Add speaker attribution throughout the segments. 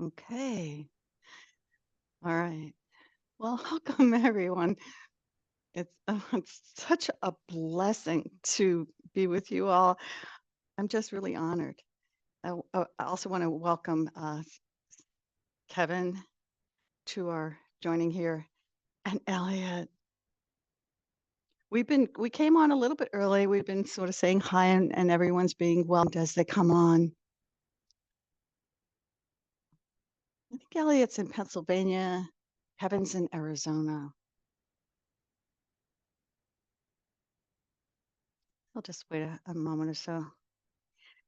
Speaker 1: Okay. All right. Well, welcome everyone. It's such a blessing to be with you all. I'm just really honored. I also want to welcome Kevin to our joining here, and Elliot. We came on a little bit early. We've been sort of saying hi, and everyone's being welcomed as they come on. I think Elliot's in Pennsylvania. Kevin's in Arizona. I'll just wait a moment or so.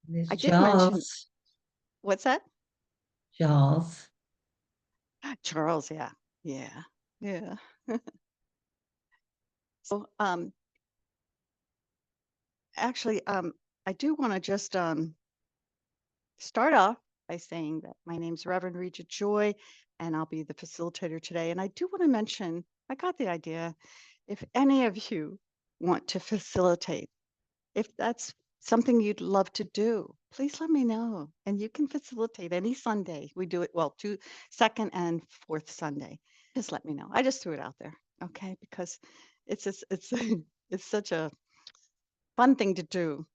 Speaker 2: Miss
Speaker 1: I did mention,
Speaker 2: Charles.
Speaker 1: what's that?
Speaker 2: Charles.
Speaker 1: Charles, yeah. Yeah. Yeah. So, actually, I do want to just start off by saying that my name's Reverend Regent Joy, and I'll be the facilitator today. And I do want to mention, I got the idea, if any of you want to facilitate, if that's something you'd love to do, please let me know. And you can facilitate any Sunday. We do it, well, second and fourth Sunday. Just let me know. I just threw it out there, okay? Because it's it's such a fun thing to do.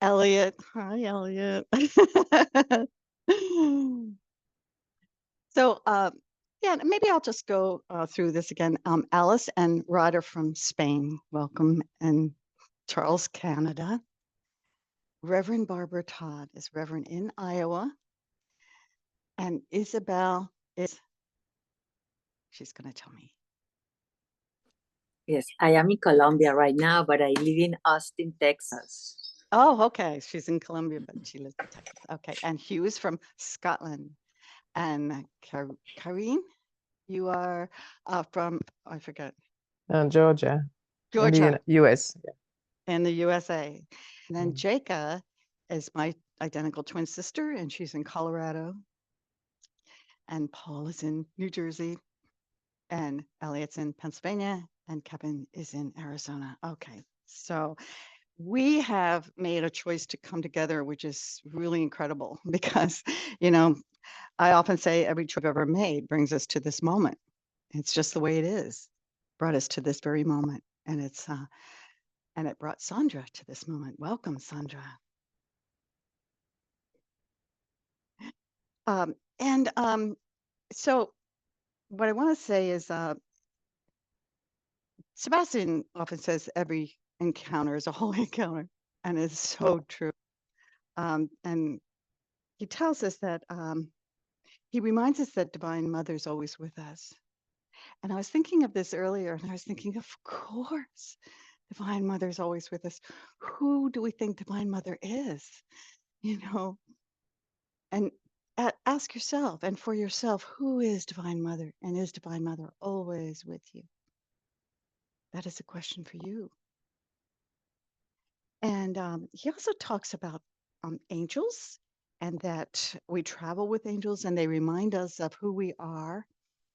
Speaker 1: Elliot, hi Elliot. So, yeah, maybe I'll just go through this again. Alice and Rod are from Spain. Welcome. And Charles, Canada. Reverend Barbara Todd is Reverend in Iowa. And Isabel she's going to tell me.
Speaker 3: Yes, I am in Colombia right now, but I live in Austin, Texas.
Speaker 1: Oh, okay. She's in Colombia, but she lives in Texas. Okay. And Hugh is from Scotland. And Karine, you are from, I forget.
Speaker 4: Georgia.
Speaker 1: Georgia.
Speaker 4: In the US. Yeah.
Speaker 1: In the USA. And then Jaka is my identical twin sister, and she's in Colorado. And Paul is in New Jersey. And Elliot's in Pennsylvania. And Kevin is in Arizona. Okay. So we have made a choice to come together, which is really incredible because, I often say every choice I've ever made brings us to this moment. It's just the way it is, brought us to this very moment. And and it brought Sandra to this moment. Welcome, Sandra. So what I want to say is Sebastian often says every encounter is a holy encounter, and it's so true. And he tells us that he reminds us that Divine Mother's always with us. And I was thinking of this earlier, and I was thinking, of course, Divine Mother's always with us. Who do we think Divine Mother is? And ask yourself, and for yourself, who is Divine Mother? And is Divine Mother always with you? That is a question for you. And he also talks about angels, and that we travel with angels, and they remind us of who we are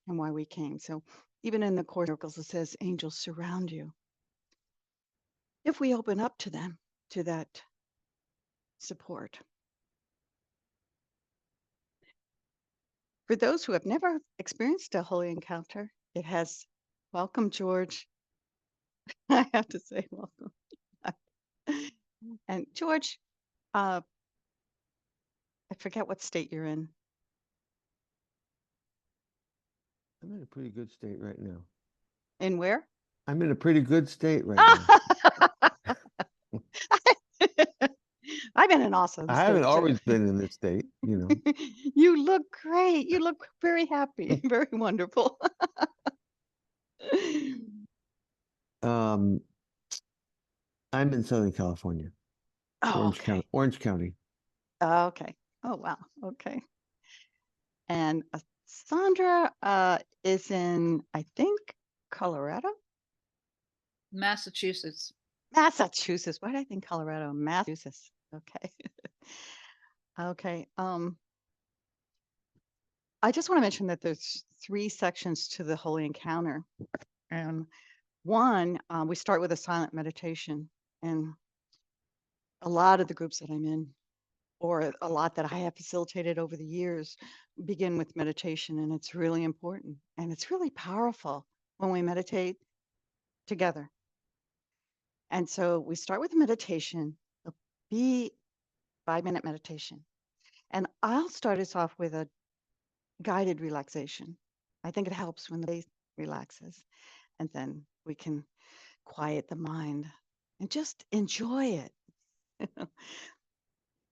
Speaker 1: and why we came. So even in the Course in Miracles, it says angels surround you. If we open up to them, to that support. For those who have never experienced a holy encounter, it has, welcome, George. I have to say welcome. And George, I forget what state you're in.
Speaker 5: I'm in a pretty good state right now.
Speaker 1: In where?
Speaker 5: I'm in a pretty good state right now.
Speaker 1: I've been in awesome
Speaker 5: I haven't always been in this state,
Speaker 1: You look great. You look very happy, very wonderful.
Speaker 5: I'm in Southern California.
Speaker 1: Oh,
Speaker 5: Orange County.
Speaker 1: Okay. Oh, wow. Okay. And Sandra is in, I think, Colorado?
Speaker 6: Massachusetts.
Speaker 1: Massachusetts. Why did I think Colorado? Massachusetts. Okay. Okay. I just want to mention that there's 3 sections to the Holy Encounter. And one, we start with a silent meditation. And a lot of the groups that I'm in, or a lot that I have facilitated over the years begin with meditation, and it's really important and it's really powerful when we meditate together. And so we start with meditation, be 5-minute meditation. And I'll start us off with a guided relaxation. I think it helps when the body relaxes, and then we can quiet the mind and just enjoy it.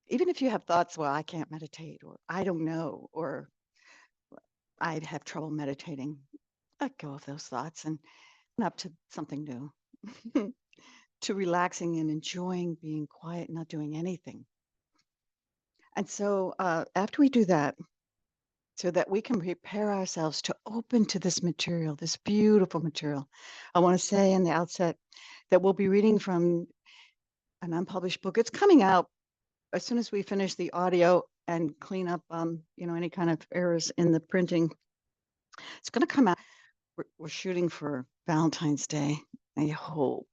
Speaker 1: Even if you have thoughts, well, I can't meditate, or I don't know, or I'd have trouble meditating, let go of those thoughts and up to something new, to relaxing and enjoying being quiet, not doing anything. And so after we do that, so that we can prepare ourselves to open to this material, this beautiful material, I want to say in the outset that we'll be reading from an unpublished book. It's coming out as soon as we finish the audio and clean up, any kind of errors in the printing. It's going to come out. We're shooting for Valentine's Day, I hope,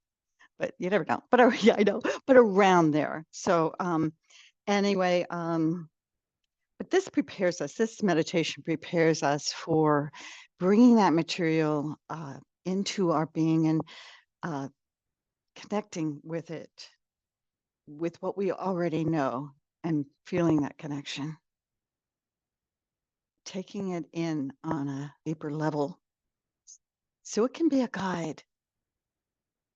Speaker 1: but you never know. But yeah, I know, but around there. So anyway, but this prepares us. This meditation prepares us for bringing that material into our being and connecting with it, with what we already know, and feeling that connection, taking it in on a deeper level, so it can be a guide.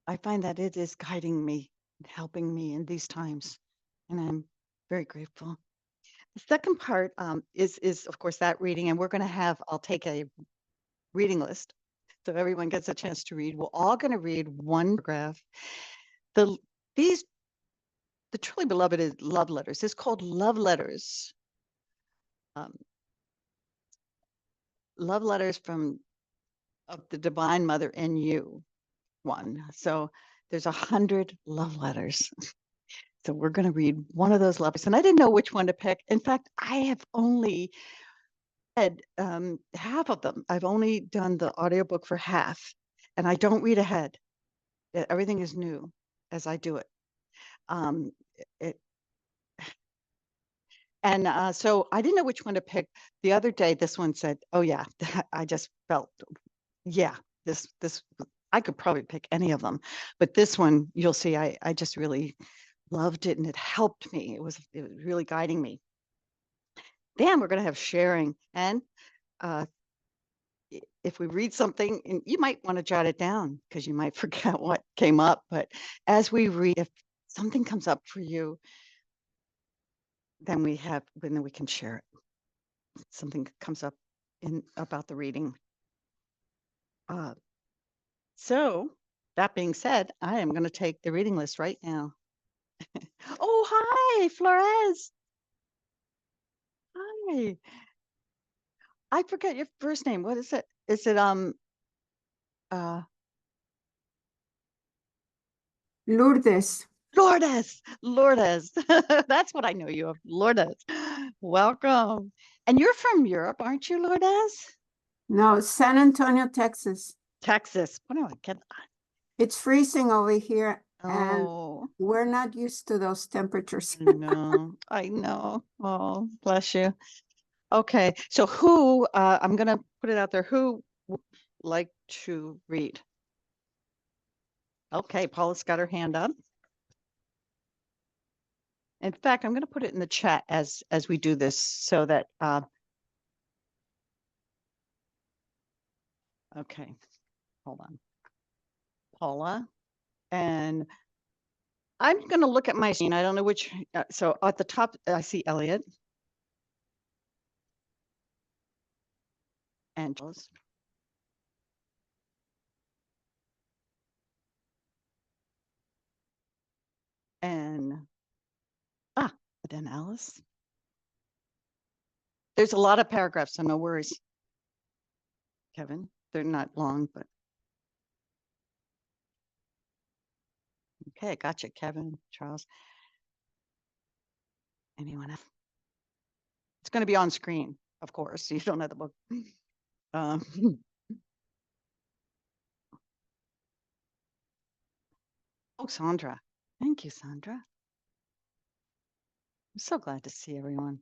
Speaker 1: I find that it is guiding me, helping me in these times, and I'm very grateful. The second part is of course that reading, and we're going to have, I'll take a reading list so everyone gets a chance to read. We're all going to read one paragraph. The truly beloved is love letters. It's called Love Letters. Love Letters from of the Divine Mother in You one. So there's 100 love letters. So we're going to read one of those letters, and I didn't know which one to pick. In fact, I have only read half of them. I've only done the audiobook for half, and I don't read ahead. Everything is new as I do it. So I didn't know which one to pick. The other day, this one said, "Oh yeah," I just felt, yeah, this I could probably pick any of them, but this one, you'll see, I just really loved it, and it helped me. It was really guiding me. Then we're going to have sharing, and if we read something, and you might want to jot it down because you might forget what came up. But as we read, if something comes up for you, then we can share it. Something comes up about the reading. So that being said, I am going to take the reading list right now. Oh, hi, Flores. Hi. I forget your first name. What is it? Is it
Speaker 6: Lourdes.
Speaker 1: Lourdes. That's what I know you of, Lourdes. Welcome. And you're from Europe, aren't you, Lourdes?
Speaker 6: No, San Antonio, Texas.
Speaker 1: Texas. What do I get?
Speaker 6: It's freezing over here, and
Speaker 1: Oh,
Speaker 6: we're not used to those temperatures.
Speaker 1: I know. I know. Oh, bless you. Okay. So who, I'm going to put it out there, who would like to read? Okay, Paula's got her hand up. In fact, I'm going to put it in the chat as we do this so that okay, hold on, Paula, and I'm going to look at my screen. I don't know which. So at the top, I see Elliot and Jules. And then Alice. There's a lot of paragraphs, so no worries, Kevin. They're not long, but okay, gotcha, Kevin, Charles. Anyone else? It's going to be on screen, of course. You don't have the book. Oh, Sandra. Thank you, Sandra. I'm so glad to see everyone.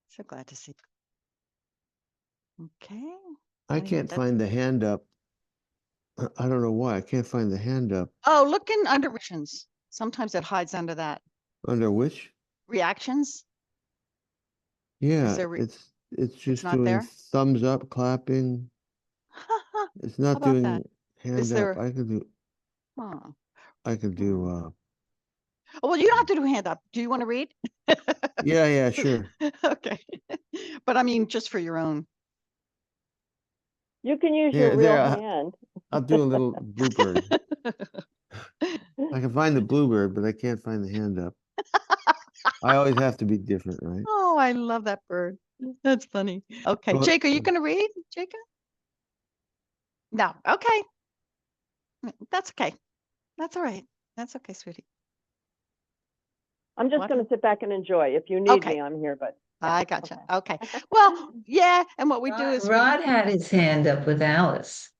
Speaker 1: So glad to see. Okay.
Speaker 5: I
Speaker 1: Anyway,
Speaker 5: can't
Speaker 1: that's-
Speaker 5: find the hand up. I don't know why. I can't find the hand up.
Speaker 1: Oh, look in under reactions. Sometimes it hides under that.
Speaker 5: Under which?
Speaker 1: Reactions.
Speaker 5: Yeah,
Speaker 1: there re-
Speaker 5: it's just
Speaker 1: not
Speaker 5: doing
Speaker 1: there?
Speaker 5: thumbs up, clapping. It's not
Speaker 1: about that?
Speaker 5: doing hand
Speaker 1: Is
Speaker 5: up.
Speaker 1: there-
Speaker 5: I could do
Speaker 1: Oh. Oh, well, you don't have to do hand up. Do you want to read?
Speaker 5: yeah, sure.
Speaker 1: Okay. But I mean, just for your own.
Speaker 7: You can use
Speaker 5: Yeah,
Speaker 7: your real
Speaker 5: there,
Speaker 7: hand.
Speaker 5: I'll do a little bluebird. I can find the bluebird, but I can't find the hand up. I always have to be different, right?
Speaker 1: Oh, I love that bird. That's funny. Okay,
Speaker 5: Well,
Speaker 1: Jake, are you going to read, Jacob? No. Okay. That's okay. That's all right. That's okay, sweetie.
Speaker 7: I'm just
Speaker 1: What?
Speaker 7: going to sit back and enjoy. If you need
Speaker 1: Okay.
Speaker 7: me, I'm here, but.
Speaker 1: I gotcha. Okay. Well, yeah. And what we do is
Speaker 2: Rod had his hand up with Alice.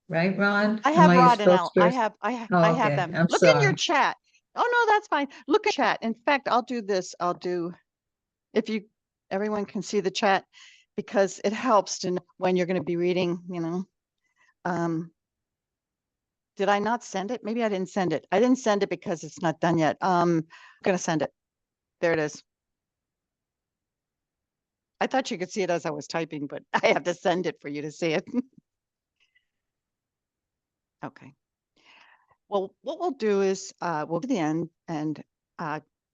Speaker 2: Right, Rod?
Speaker 1: I
Speaker 2: Am
Speaker 1: have
Speaker 2: your
Speaker 1: Rod and Al. I
Speaker 2: spokesperson?
Speaker 1: have
Speaker 2: Oh,
Speaker 1: I have
Speaker 2: okay.
Speaker 1: them.
Speaker 2: I'm
Speaker 1: Look in your
Speaker 2: sorry.
Speaker 1: chat. Oh no, that's fine. Look at chat. In fact, I'll do this. I'll do if you everyone can see the chat because it helps to know when you're going to be reading, you know. Did I not send it? Maybe I didn't send it. I didn't send it because it's not done yet. I'm gonna send it. There it is. I thought you could see it as I was typing, but I have to send it for you to see it. Okay. Well, what we'll do is we'll get to the end and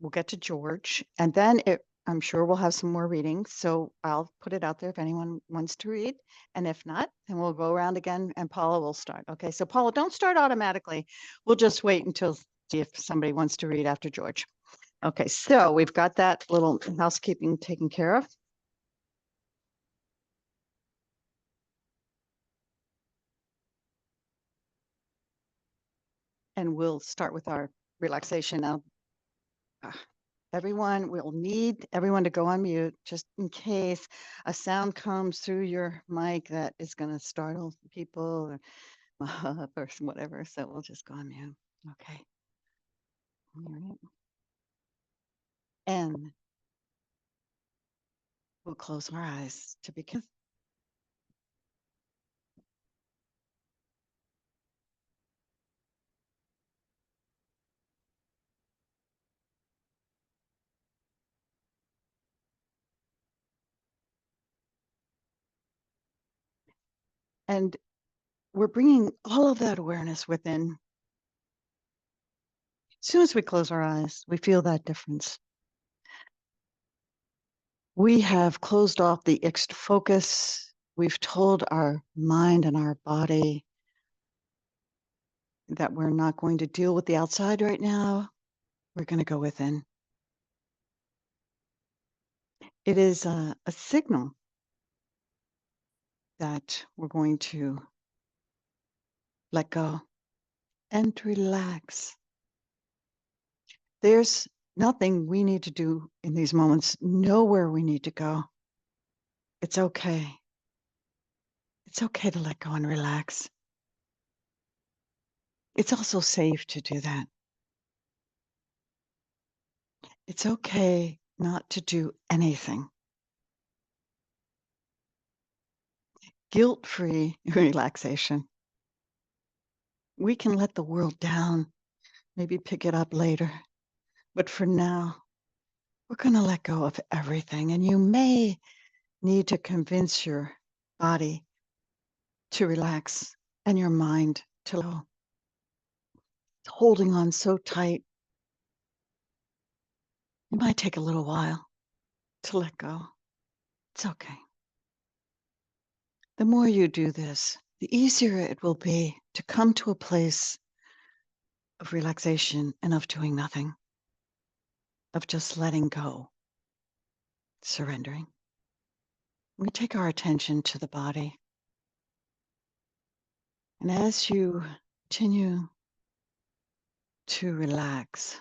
Speaker 1: we'll get to George, and then I'm sure we'll have some more readings. So I'll put it out there if anyone wants to read, and if not, then we'll go around again and Paula will start. Okay, so Paula, don't start automatically. We'll just wait until see if somebody wants to read after George. Okay, so we've got that little housekeeping taken care of. And we'll start with our relaxation now. Everyone, we'll need everyone to go on mute just in case a sound comes through your mic that is going to startle people or whatever. So we'll just go on mute. Okay. All right. And we'll close our eyes to begin. And we're bringing all of that awareness within. As soon as we close our eyes, we feel that difference. We have closed off the extra focus. We've told our mind and our body that we're not going to deal with the outside right now. We're going to go within. It is a signal that we're going to let go and relax. There's nothing we need to do in these moments, nowhere we need to go. It's okay. It's okay to let go and relax. It's also safe to do that. It's okay not to do anything. Guilt-free relaxation. We can let the world down, maybe pick it up later. But for now, we're going to let go of everything. And you may need to convince your body to relax and your mind to let go. Holding on so tight, it might take a little while to let go. It's okay. The more you do this, the easier it will be to come to a place of relaxation and of doing nothing, of just letting go, surrendering. We take our attention to the body. And as you continue to relax,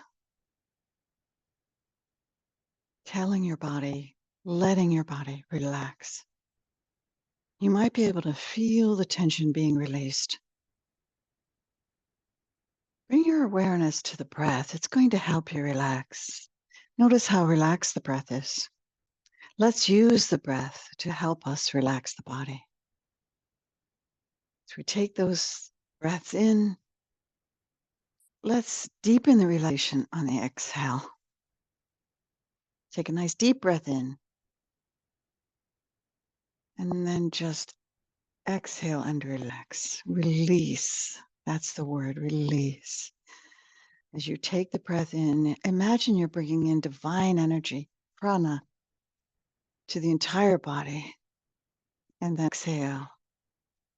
Speaker 1: telling your body, letting your body relax, you might be able to feel the tension being released. Bring your awareness to the breath. It's going to help you relax. Notice how relaxed the breath is. Let's use the breath to help us relax the body. As we take those breaths in, let's deepen the relaxation on the exhale. Take a nice deep breath in. And then just exhale and relax. Release. That's the word, release. As you take the breath in, imagine you're bringing in divine energy, prana, to the entire body. And then exhale.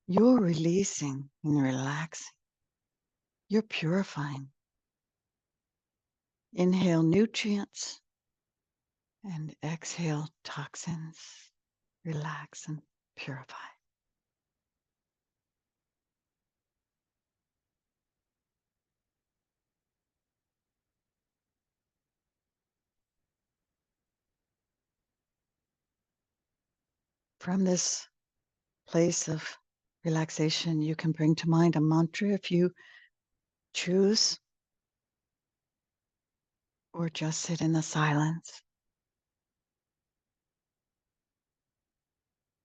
Speaker 1: You're releasing and relaxing. You're purifying. Inhale nutrients and exhale toxins. Relax and purify. From this place of relaxation, you can bring to mind a mantra if you choose, or just sit in the silence.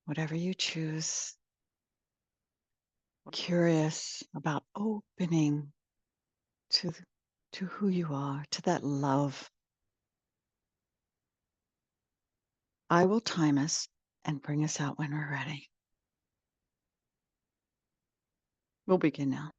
Speaker 1: Whatever you choose. Curious about opening to who you are, to that love. I will time us and bring us out when we're ready. We'll begin now.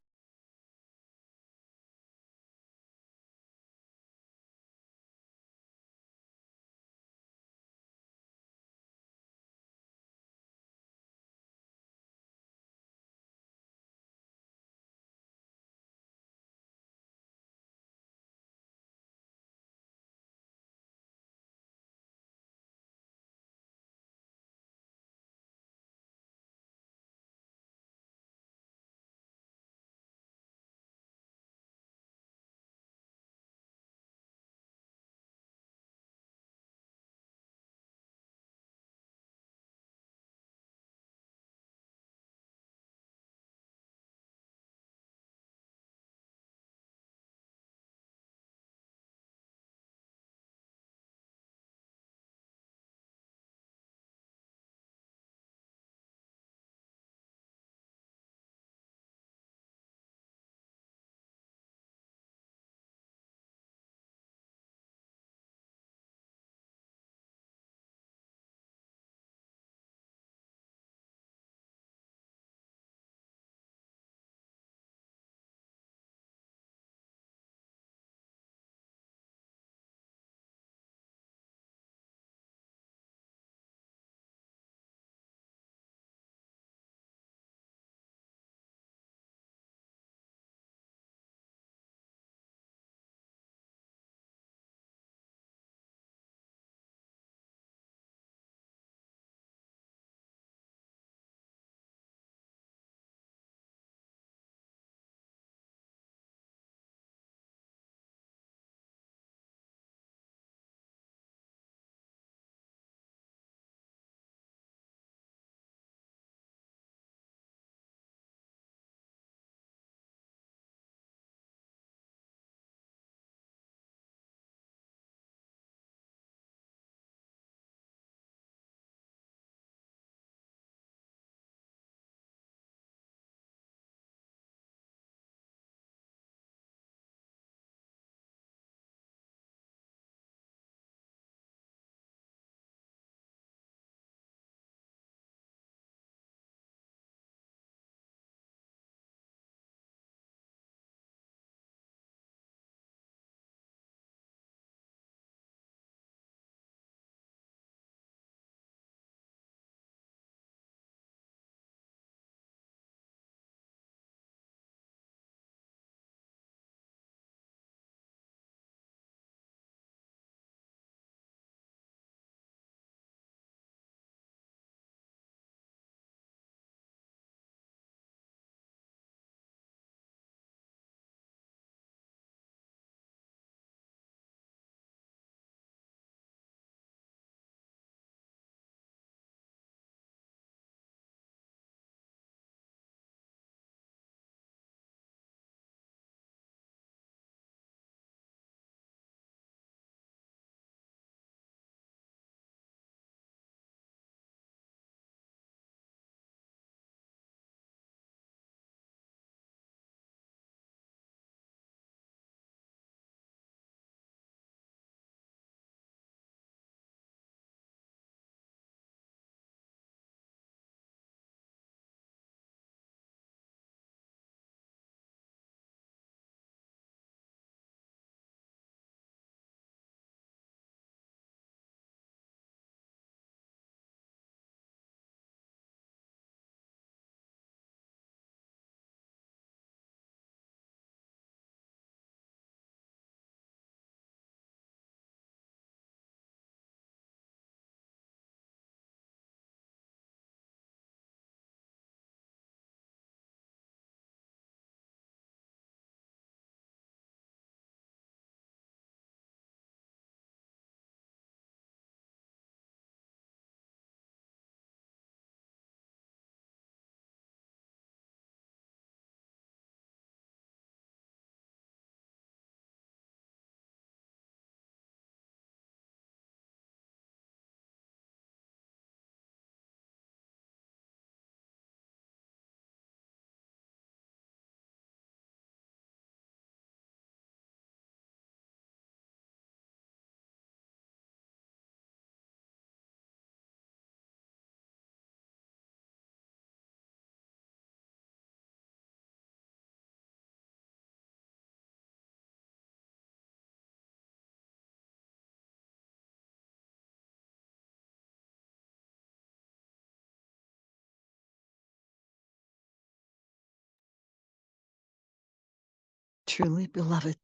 Speaker 1: Truly beloved,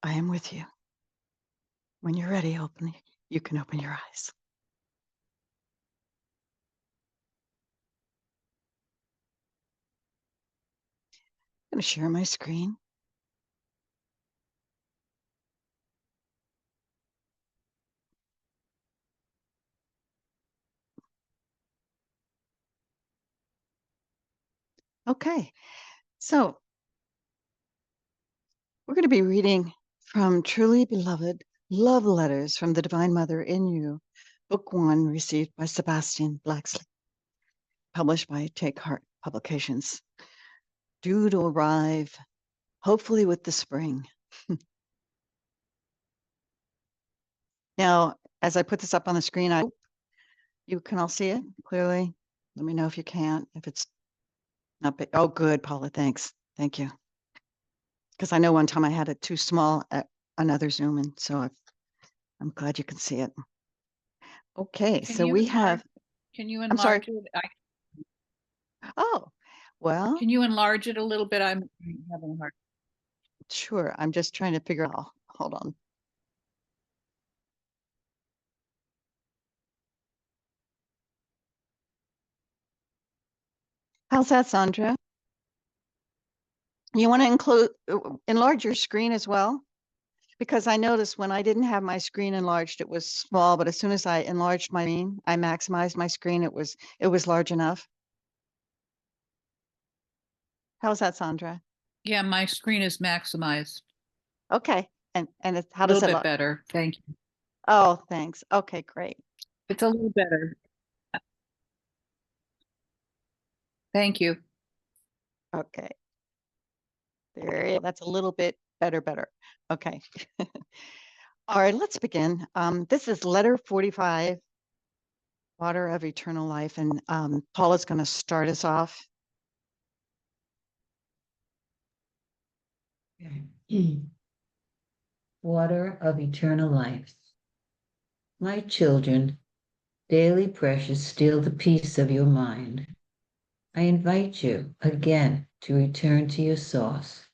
Speaker 1: I am with you. When you're ready, you can open your eyes. I'm going to share my screen. Okay, so we're going to be reading from Truly Beloved, Love Letters from the Divine Mother in You, Book 1, received by Sebastián Blaksley, published by Take Heart Publications. Due to arrive, hopefully with the spring. Now, as I put this up on the screen, I hope you can all see it clearly. Let me know if you can't, if it's not big. Oh, good, Paula, thanks. Thank you. Because I know one time I had it too small at another Zoom, and so I'm glad you can see it. Okay,
Speaker 8: Can
Speaker 1: so
Speaker 8: you
Speaker 1: we
Speaker 8: enlarge-
Speaker 1: have,
Speaker 8: Can you
Speaker 1: I'm sorry.
Speaker 8: enlarge it?
Speaker 1: Oh, well,
Speaker 8: Can you enlarge it a little bit? I'm having a hard.
Speaker 1: sure. I'm just trying to figure out. Hold on. How's that, Sandra? You want to enlarge your screen as well? Because I noticed when I didn't have my screen enlarged, it was small, but as soon as I enlarged my screen, I maximized my screen, it was large enough. How's that, Sandra?
Speaker 8: Yeah, my screen is maximized.
Speaker 1: Okay. And it's, how
Speaker 8: A
Speaker 1: does
Speaker 8: little
Speaker 1: it
Speaker 8: bit
Speaker 1: look?
Speaker 8: better. Thank you.
Speaker 1: Oh, thanks. Okay, great.
Speaker 8: It's a little better. Thank you.
Speaker 1: Okay. There, that's a little bit better. Okay. All right, let's begin. This is letter 45, Water of Eternal Life, and Paula's going to start us off.
Speaker 2: Water of eternal life. My children, daily precious steal the peace of your mind. I invite you again to return to your source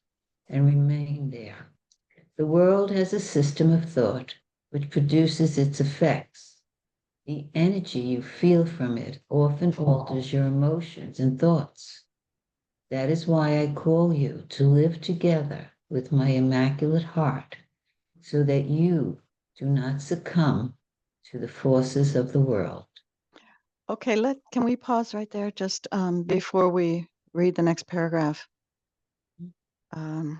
Speaker 2: and remain there. The world has a system of thought which produces its effects. The energy you feel from it often alters your emotions and thoughts. That is why I call you to live together with my Immaculate Heart, so that you do not succumb to the forces of the world.
Speaker 1: Okay, can we pause right there just before we read the next paragraph? And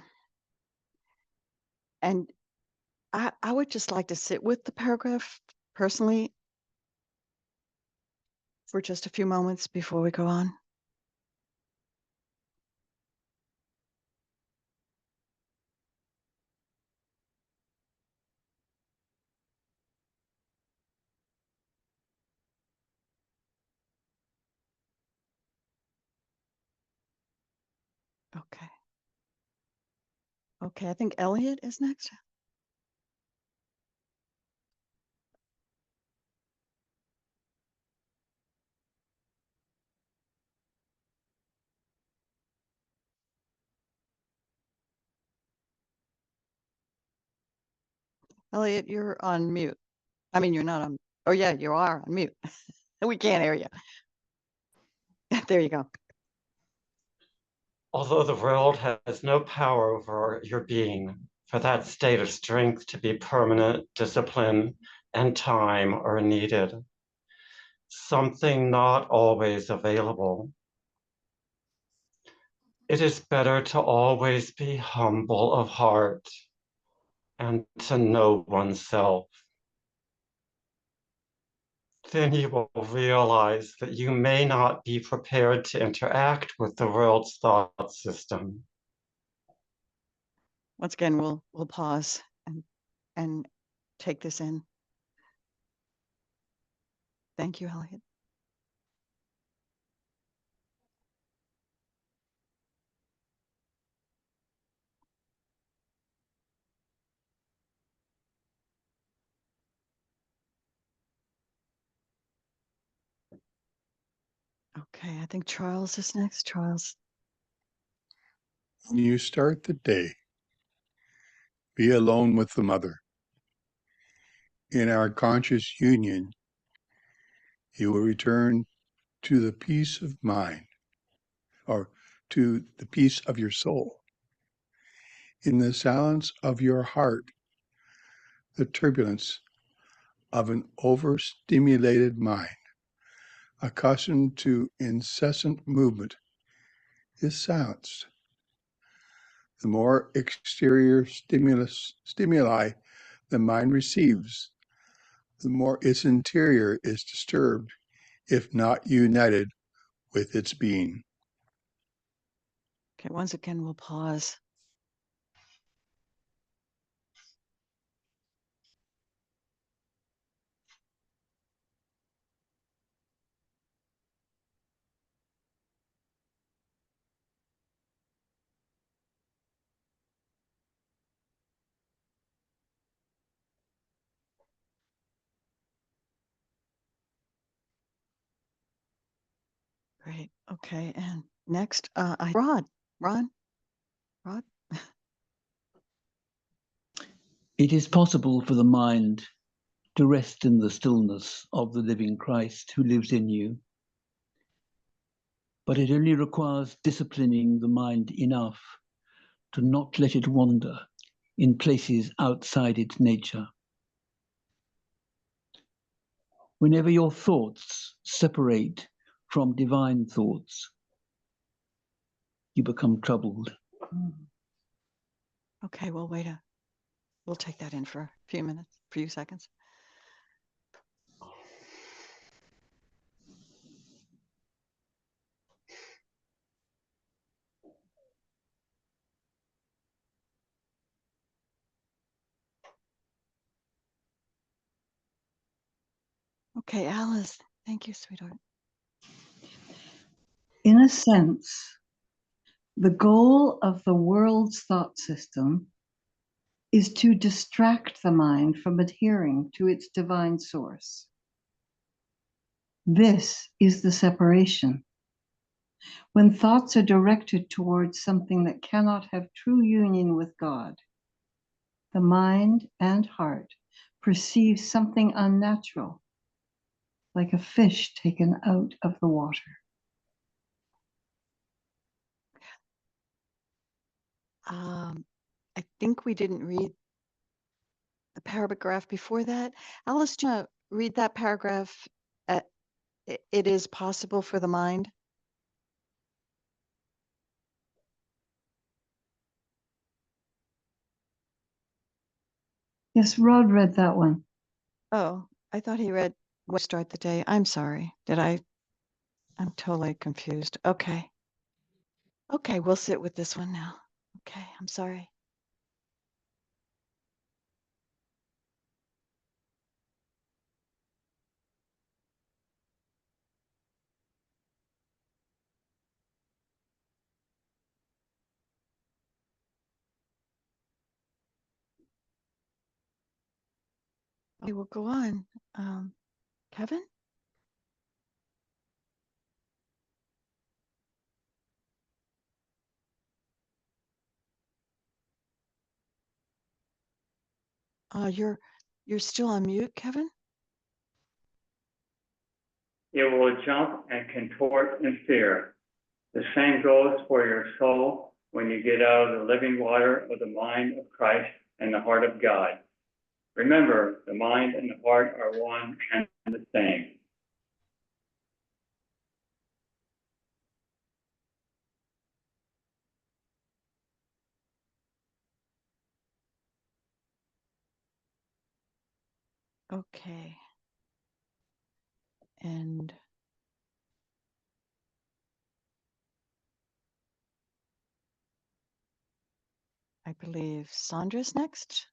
Speaker 1: I would just like to sit with the paragraph personally for just a few moments before we go on. Okay. Okay, I think Elliot is next. Elliot, you're on mute. I mean, you're not on. Oh, yeah, you are on mute. We can't hear you. There you go.
Speaker 9: Although the world has no power over your being, for that state of strength to be permanent, discipline and time are needed. Something not always available. It is better to always be humble of heart and to know oneself. Then you will realize that you may not be prepared to interact with the world's thought system.
Speaker 1: Once again, we'll pause and take this in. Thank you, Elliot. Okay, I think Charles is next. Charles.
Speaker 10: When you start the day, be alone with the Mother. In our conscious union, you will return to the peace of mind, or to the peace of your soul. In the silence of your heart, the turbulence of an overstimulated mind, accustomed to incessant movement, is silenced. The more exterior stimuli the mind receives, the more its interior is disturbed, if not united with its being.
Speaker 1: Okay, once again, we'll pause. Great. Okay. And next, Rod. Rod.
Speaker 11: It is possible for the mind to rest in the stillness of the living Christ who lives in you, but it only requires disciplining the mind enough to not let it wander in places outside its nature. Whenever your thoughts separate from divine thoughts, you become troubled.
Speaker 1: Okay, we'll we'll take that in for a few minutes, few seconds. Okay, Alice, thank you, sweetheart.
Speaker 12: In a sense, the goal of the world's thought system is to distract the mind from adhering to its divine source. This is the separation. When thoughts are directed towards something that cannot have true union with God, the mind and heart perceive something unnatural, like a fish taken out of the water.
Speaker 1: I think we didn't read the paragraph before that. Alice, do you want to read that paragraph? It is possible for the mind.
Speaker 12: Yes, Rod read that one.
Speaker 1: Oh, I thought he read "When You Start the Day." I'm sorry. I'm totally confused. Okay. Okay, we'll sit with this one now. Okay, I'm sorry. Okay, we'll go on. Kevin? You're still on mute, Kevin?
Speaker 13: It will jump and contort in fear. The same goes for your soul when you get out of the living water of the mind of Christ and the heart of God. Remember, the mind and the heart are one and the same.
Speaker 1: Okay. And I believe Sandra's next.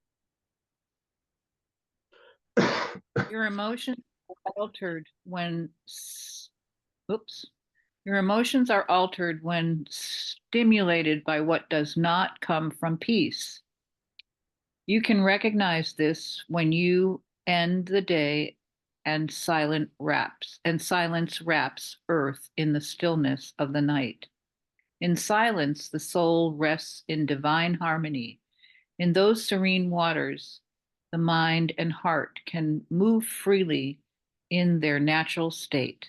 Speaker 8: Your emotions are altered when, Your emotions are altered when stimulated by what does not come from peace. You can recognize this when you end the day and silence wraps earth in the stillness of the night. In silence, the soul rests in divine harmony. In those serene waters, the mind and heart can move freely in their natural state.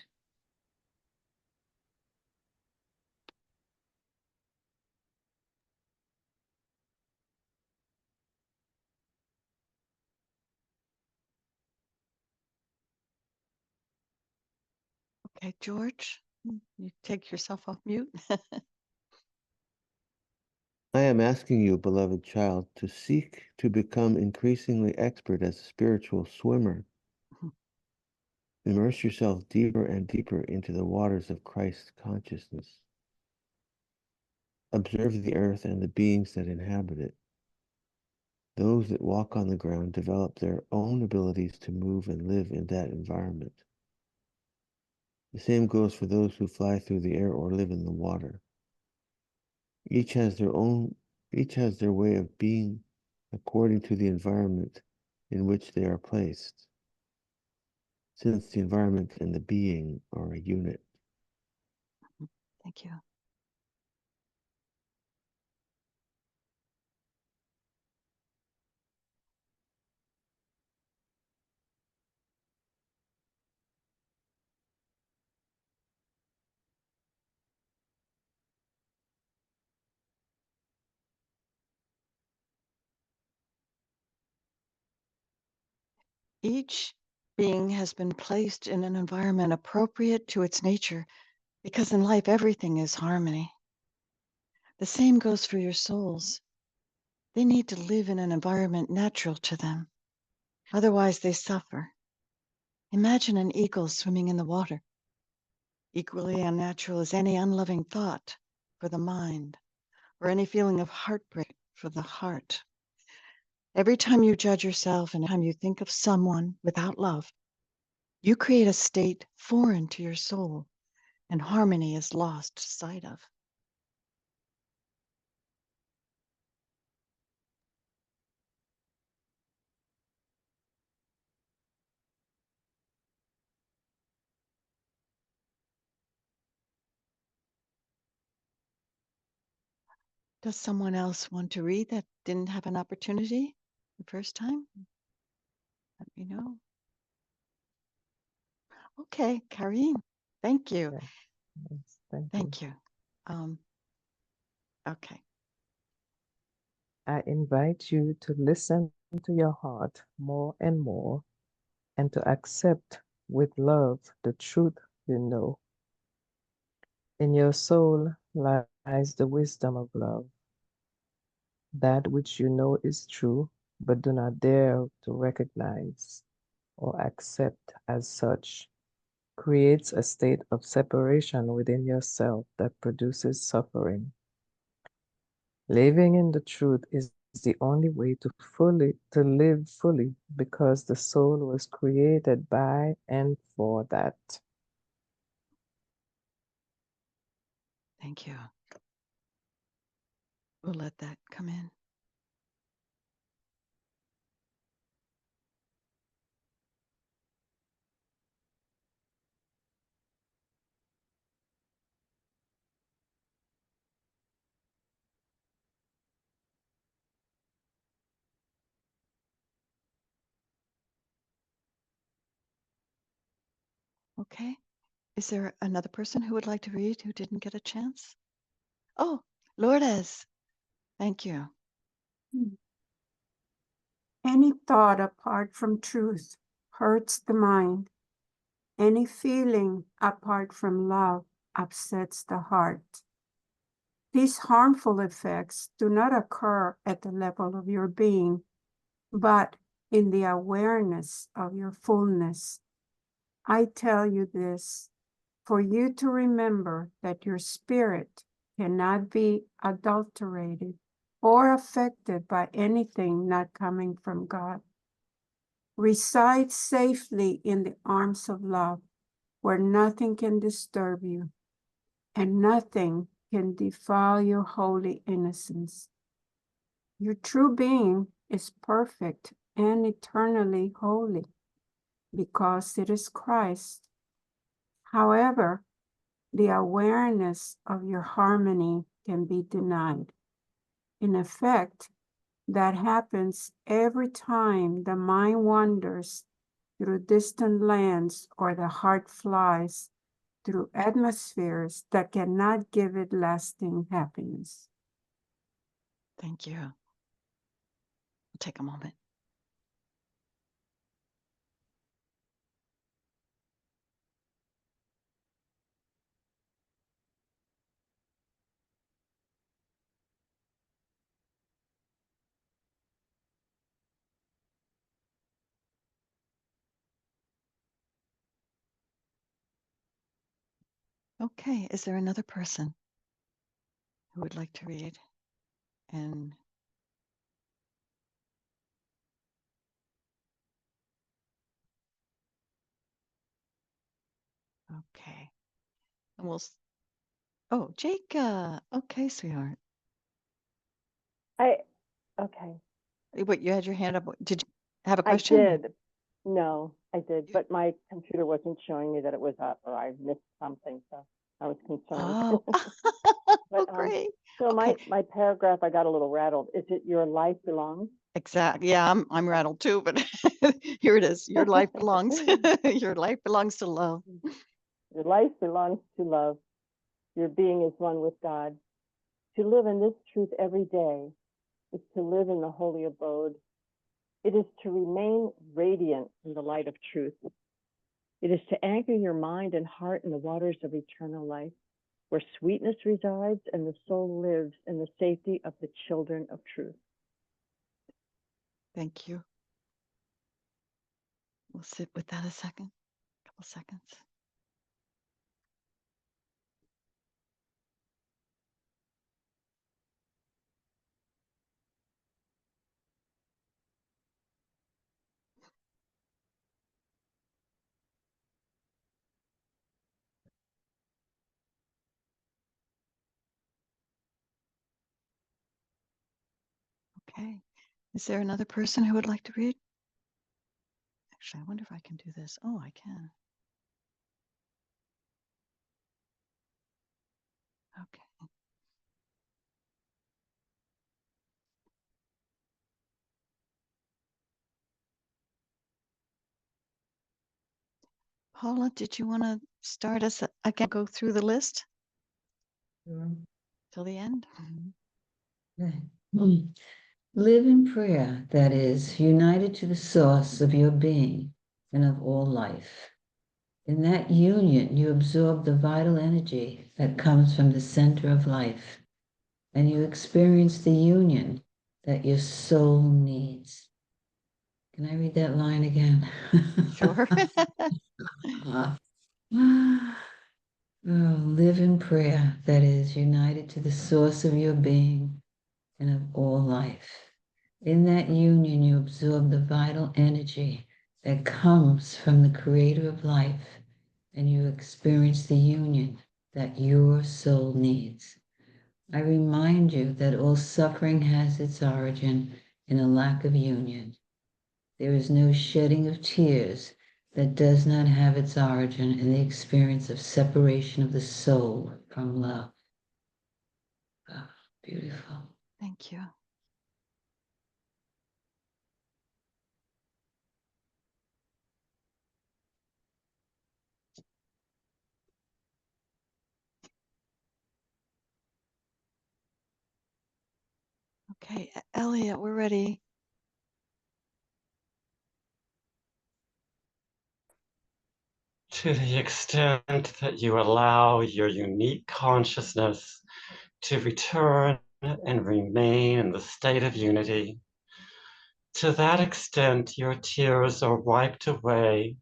Speaker 1: Okay, George, you take yourself off mute.
Speaker 5: I am asking you, beloved child, to seek to become increasingly expert as a spiritual swimmer. Immerse yourself deeper and deeper into the waters of Christ's consciousness. Observe the earth and the beings that inhabit it. Those that walk on the ground develop their own abilities to move and live in that environment. The same goes for those who fly through the air or live in the water. Each has their way of being according to the environment in which they are placed, since the environment and the being are a unit.
Speaker 1: Thank you. Each being has been placed in an environment appropriate to its nature, because in life everything is harmony. The same goes for your souls. They need to live in an environment natural to them. Otherwise, they suffer. Imagine an eagle swimming in the water. Equally unnatural is any unloving thought for the mind, or any feeling of heartbreak for the heart. Every time you judge yourself and every time you think of someone without love, you create a state foreign to your soul, and harmony is lost sight of. Does someone else want to read that didn't have an opportunity the first time? Let me know. Okay, Karine, thank you.
Speaker 4: Yeah. Yes, thank you.
Speaker 1: Thank you. Okay.
Speaker 4: I invite you to listen to your heart more and more and to accept with love the truth you know. In your soul lies the wisdom of love. That which you know is true, but do not dare to recognize or accept as such, creates a state of separation within yourself that produces suffering. Living in the truth is the only way to live fully, because the soul was created by and for that.
Speaker 1: Thank you. We'll let that come in. Okay. Is there another person who would like to read who didn't get a chance? Oh, Lourdes. Thank you.
Speaker 6: Any thought apart from truth hurts the mind. Any feeling apart from love upsets the heart. These harmful effects do not occur at the level of your being, but in the awareness of your fullness. I tell you this for you to remember that your spirit cannot be adulterated or affected by anything not coming from God. Reside safely in the arms of love, where nothing can disturb you and nothing can defile your holy innocence. Your true being is perfect and eternally holy, because it is Christ. However, the awareness of your harmony can be denied. In effect, that happens every time the mind wanders through distant lands or the heart flies through atmospheres that cannot give it lasting happiness.
Speaker 1: Thank you. I'll take a moment. Okay, is there another person who would like to read? And okay, and oh, Jake, okay, sweetheart.
Speaker 7: Okay.
Speaker 1: What, you had your hand up? Did you have a
Speaker 7: I
Speaker 1: question?
Speaker 7: did. No, I did, but my computer wasn't showing me that it was up, or I missed something, so I was concerned.
Speaker 1: Oh,
Speaker 7: But,
Speaker 1: oh, great.
Speaker 7: So
Speaker 1: Okay.
Speaker 7: my paragraph, I got a little rattled. Is it your life belongs?
Speaker 1: Exactly. Yeah, I'm rattled too, but here it is. Your life belongs. Your life belongs to love.
Speaker 7: Your life belongs to love. Your being is one with God. To live in this truth every day is to live in the holy abode. It is to remain radiant in the light of truth. It is to anchor your mind and heart in the waters of eternal life, where sweetness resides and the soul lives in the safety of the children of truth.
Speaker 1: Thank you. We'll sit with that a second, couple seconds. Okay. Is there another person who would like to read? Actually, I wonder if I can do this. Oh, I can. Okay. Paula, did you want to start us again? Go through the list till the end?
Speaker 2: Okay. Live in prayer, that is, united to the source of your being and of all life. In that union, you absorb the vital energy that comes from the center of life, and you experience the union that your soul needs. Can I read that line again?
Speaker 1: Sure.
Speaker 2: Oh, live in prayer, that is, united to the source of your being and of all life. In that union, you absorb the vital energy that comes from the creator of life, and you experience the union that your soul needs. I remind you that all suffering has its origin in a lack of union. There is no shedding of tears that does not have its origin in the experience of separation of the soul from love. Oh, beautiful.
Speaker 1: Thank you. Okay, Elliot, we're ready.
Speaker 9: To the extent that you allow your unique consciousness to return and remain in the state of unity, to that extent your tears are wiped away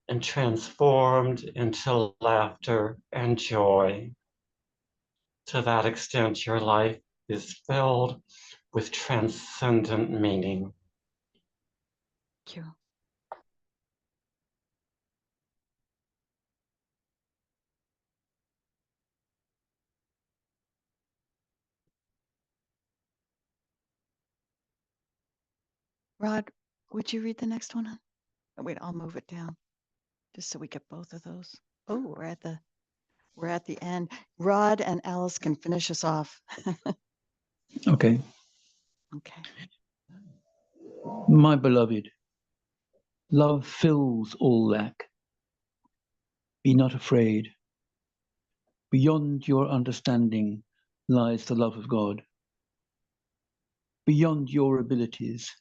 Speaker 9: and transformed into laughter and joy. To that extent your life is filled with transcendent meaning.
Speaker 1: Thank you. Rod, would you read the next one? Oh, wait, I'll move it down just so we get both of those. Oh, We're at the end. Rod and Alice can finish us off.
Speaker 11: Okay.
Speaker 1: Okay.
Speaker 11: My beloved, love fills all lack. Be not afraid. Beyond your understanding lies the love of God. Beyond your abilities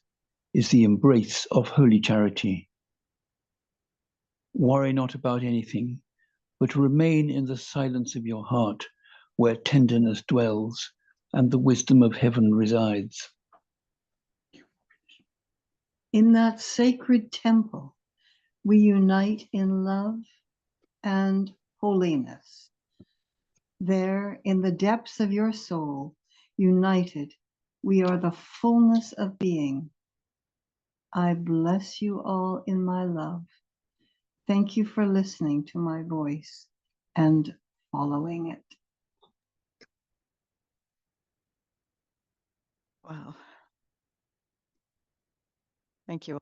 Speaker 11: is the embrace of holy charity. Worry not about anything, but remain in the silence of your heart, where tenderness dwells and the wisdom of heaven resides.
Speaker 12: In that sacred temple, we unite in love and holiness. There, in the depths of your soul, united, we are the fullness of being. I bless you all in my love. Thank you for listening to my voice and following it.
Speaker 1: Wow. Thank you.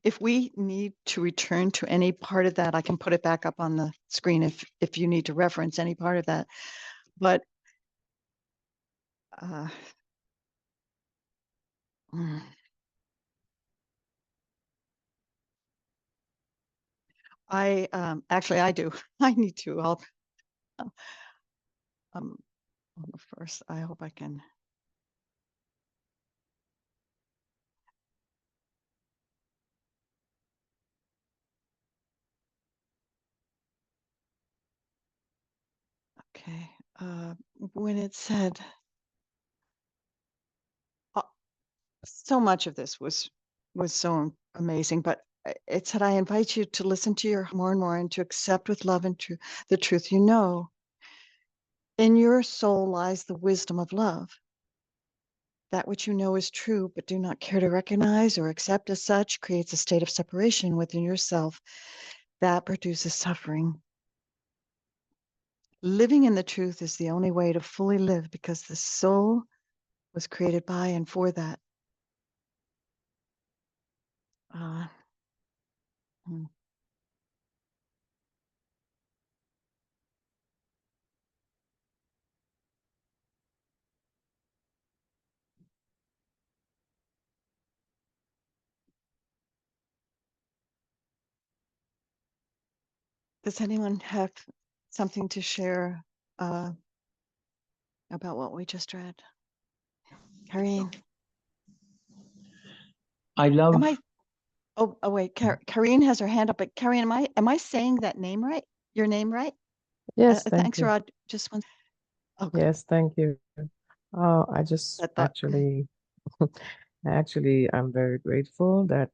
Speaker 1: If we need to return to any part of that, I can put it back up on the screen if you need to reference any part of that. But actually I do. I need to. I'll on the first. I hope I can. Okay. When it said, so much of this was so amazing, but it said, I invite you to listen to your more and more and to accept with love and the truth you know. In your soul lies the wisdom of love. That which you know is true, but do not care to recognize or accept as such, creates a state of separation within yourself that produces suffering. Living in the truth is the only way to fully live, because the soul was created by and for that. Does anyone have something to share about what we just read? Karine?
Speaker 11: I love.
Speaker 1: Oh wait, Karine has her hand up. But Karine, am I saying that name right? Your name right?
Speaker 4: Yes, thank
Speaker 1: thanks,
Speaker 4: you.
Speaker 1: Rod. Just one. Okay.
Speaker 4: Yes, thank you. I just actually, I'm very grateful that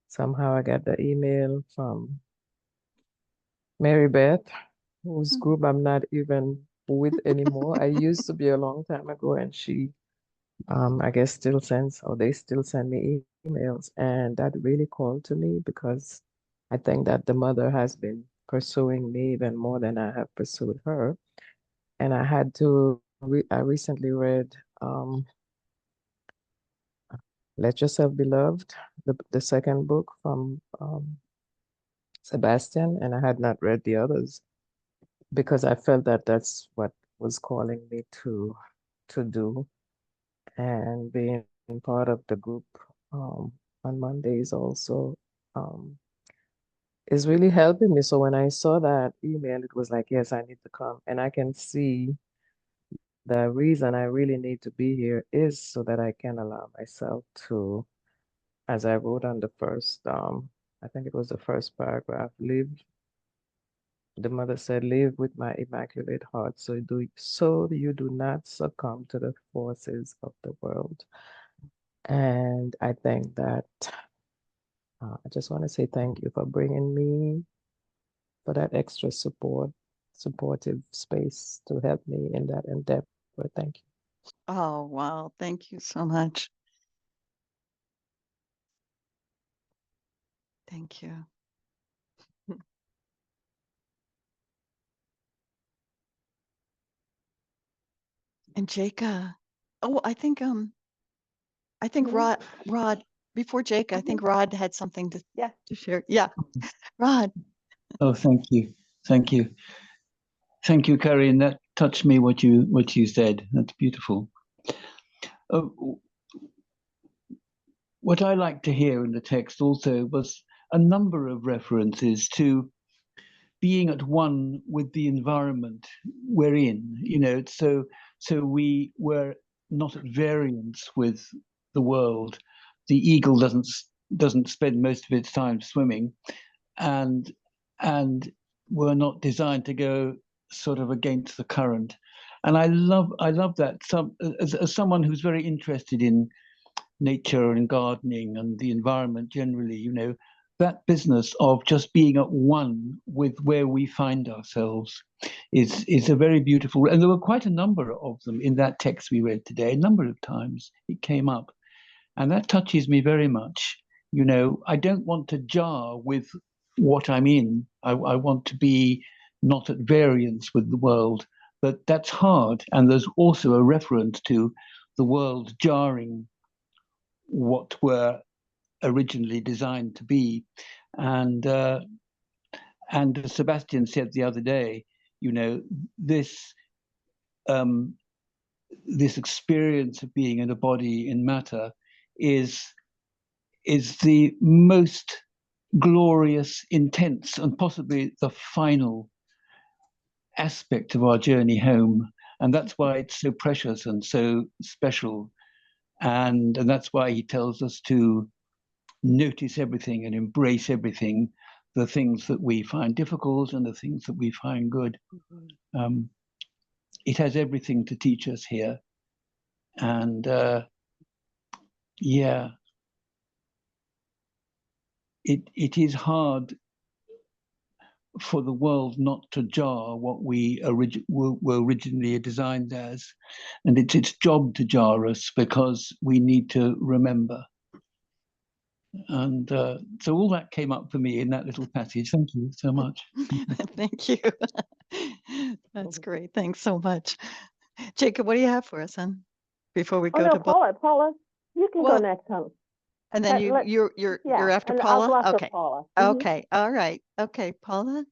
Speaker 4: somehow I got the email from Mary Beth, whose group I'm not even with anymore. I used to be a long time ago, and she, I guess, still sends, or they still send me emails, and that really called to me, because I think that the mother has been pursuing me even more than I have pursued her. And I had to, I recently read Let Yourself Be Loved, the second book from Sebastián, and I had not read the others because I felt that that's what was calling me to do. And being part of the group on Mondays also is really helping me. So when I saw that email, it was like, yes, I need to come. And I can see the reason I really need to be here is so that I can allow myself to, as I wrote on the first, I think it was the first paragraph, live. The mother said, live with my immaculate heart, so you do not succumb to the forces of the world. And I think that I just want to say thank you for bringing me, for that extra supportive space to help me in that endeavor. Thank you.
Speaker 1: Oh, wow. Thank you so much. Thank you. And Jacob. Oh, I think Rod, before Jake, I think Rod had something to share. Yeah. Rod.
Speaker 11: Oh, thank you. Thank you. Thank you, Karen. That touched me what you said. That's beautiful. What I like to hear in the text also was a number of references to being at one with the environment we're in. You know, so we were not at variance with the world. The eagle doesn't spend most of its time swimming, and we're not designed to go sort of against the current. And I love that. As someone who's very interested in nature and gardening and the environment generally, you know, that business of just being at one with where we find ourselves is a very beautiful, and there were quite a number of them in that text we read today. A number of times it came up, and that touches me very much. You know, I don't want to jar with what I'm in. I want to be not at variance with the world, but that's hard. And there's also a reference to the world jarring what were originally designed to be. And as Sebastian said the other day, you know, this experience of being in a body in matter is the most glorious, intense, and possibly the final aspect of our journey home. And that's why it's so precious and so special. And that's why he tells us to notice everything and embrace everything, the things that we find difficult and the things that we find good. It has everything to teach us here. And yeah, it is hard for the world not to jar what we were originally designed as. And it's its job to jar us because we need to remember. And so all that came up for me in that little passage. Thank you so much.
Speaker 1: Thank you. That's great. Thanks so much. Jacob, what do you have for us, son? Before we go to
Speaker 7: Paula, you can go next, hon.
Speaker 1: And then you're after
Speaker 7: and
Speaker 1: Paula?
Speaker 7: I'll go after
Speaker 1: Okay.
Speaker 7: Paula.
Speaker 1: Okay. All right. Okay, Paula.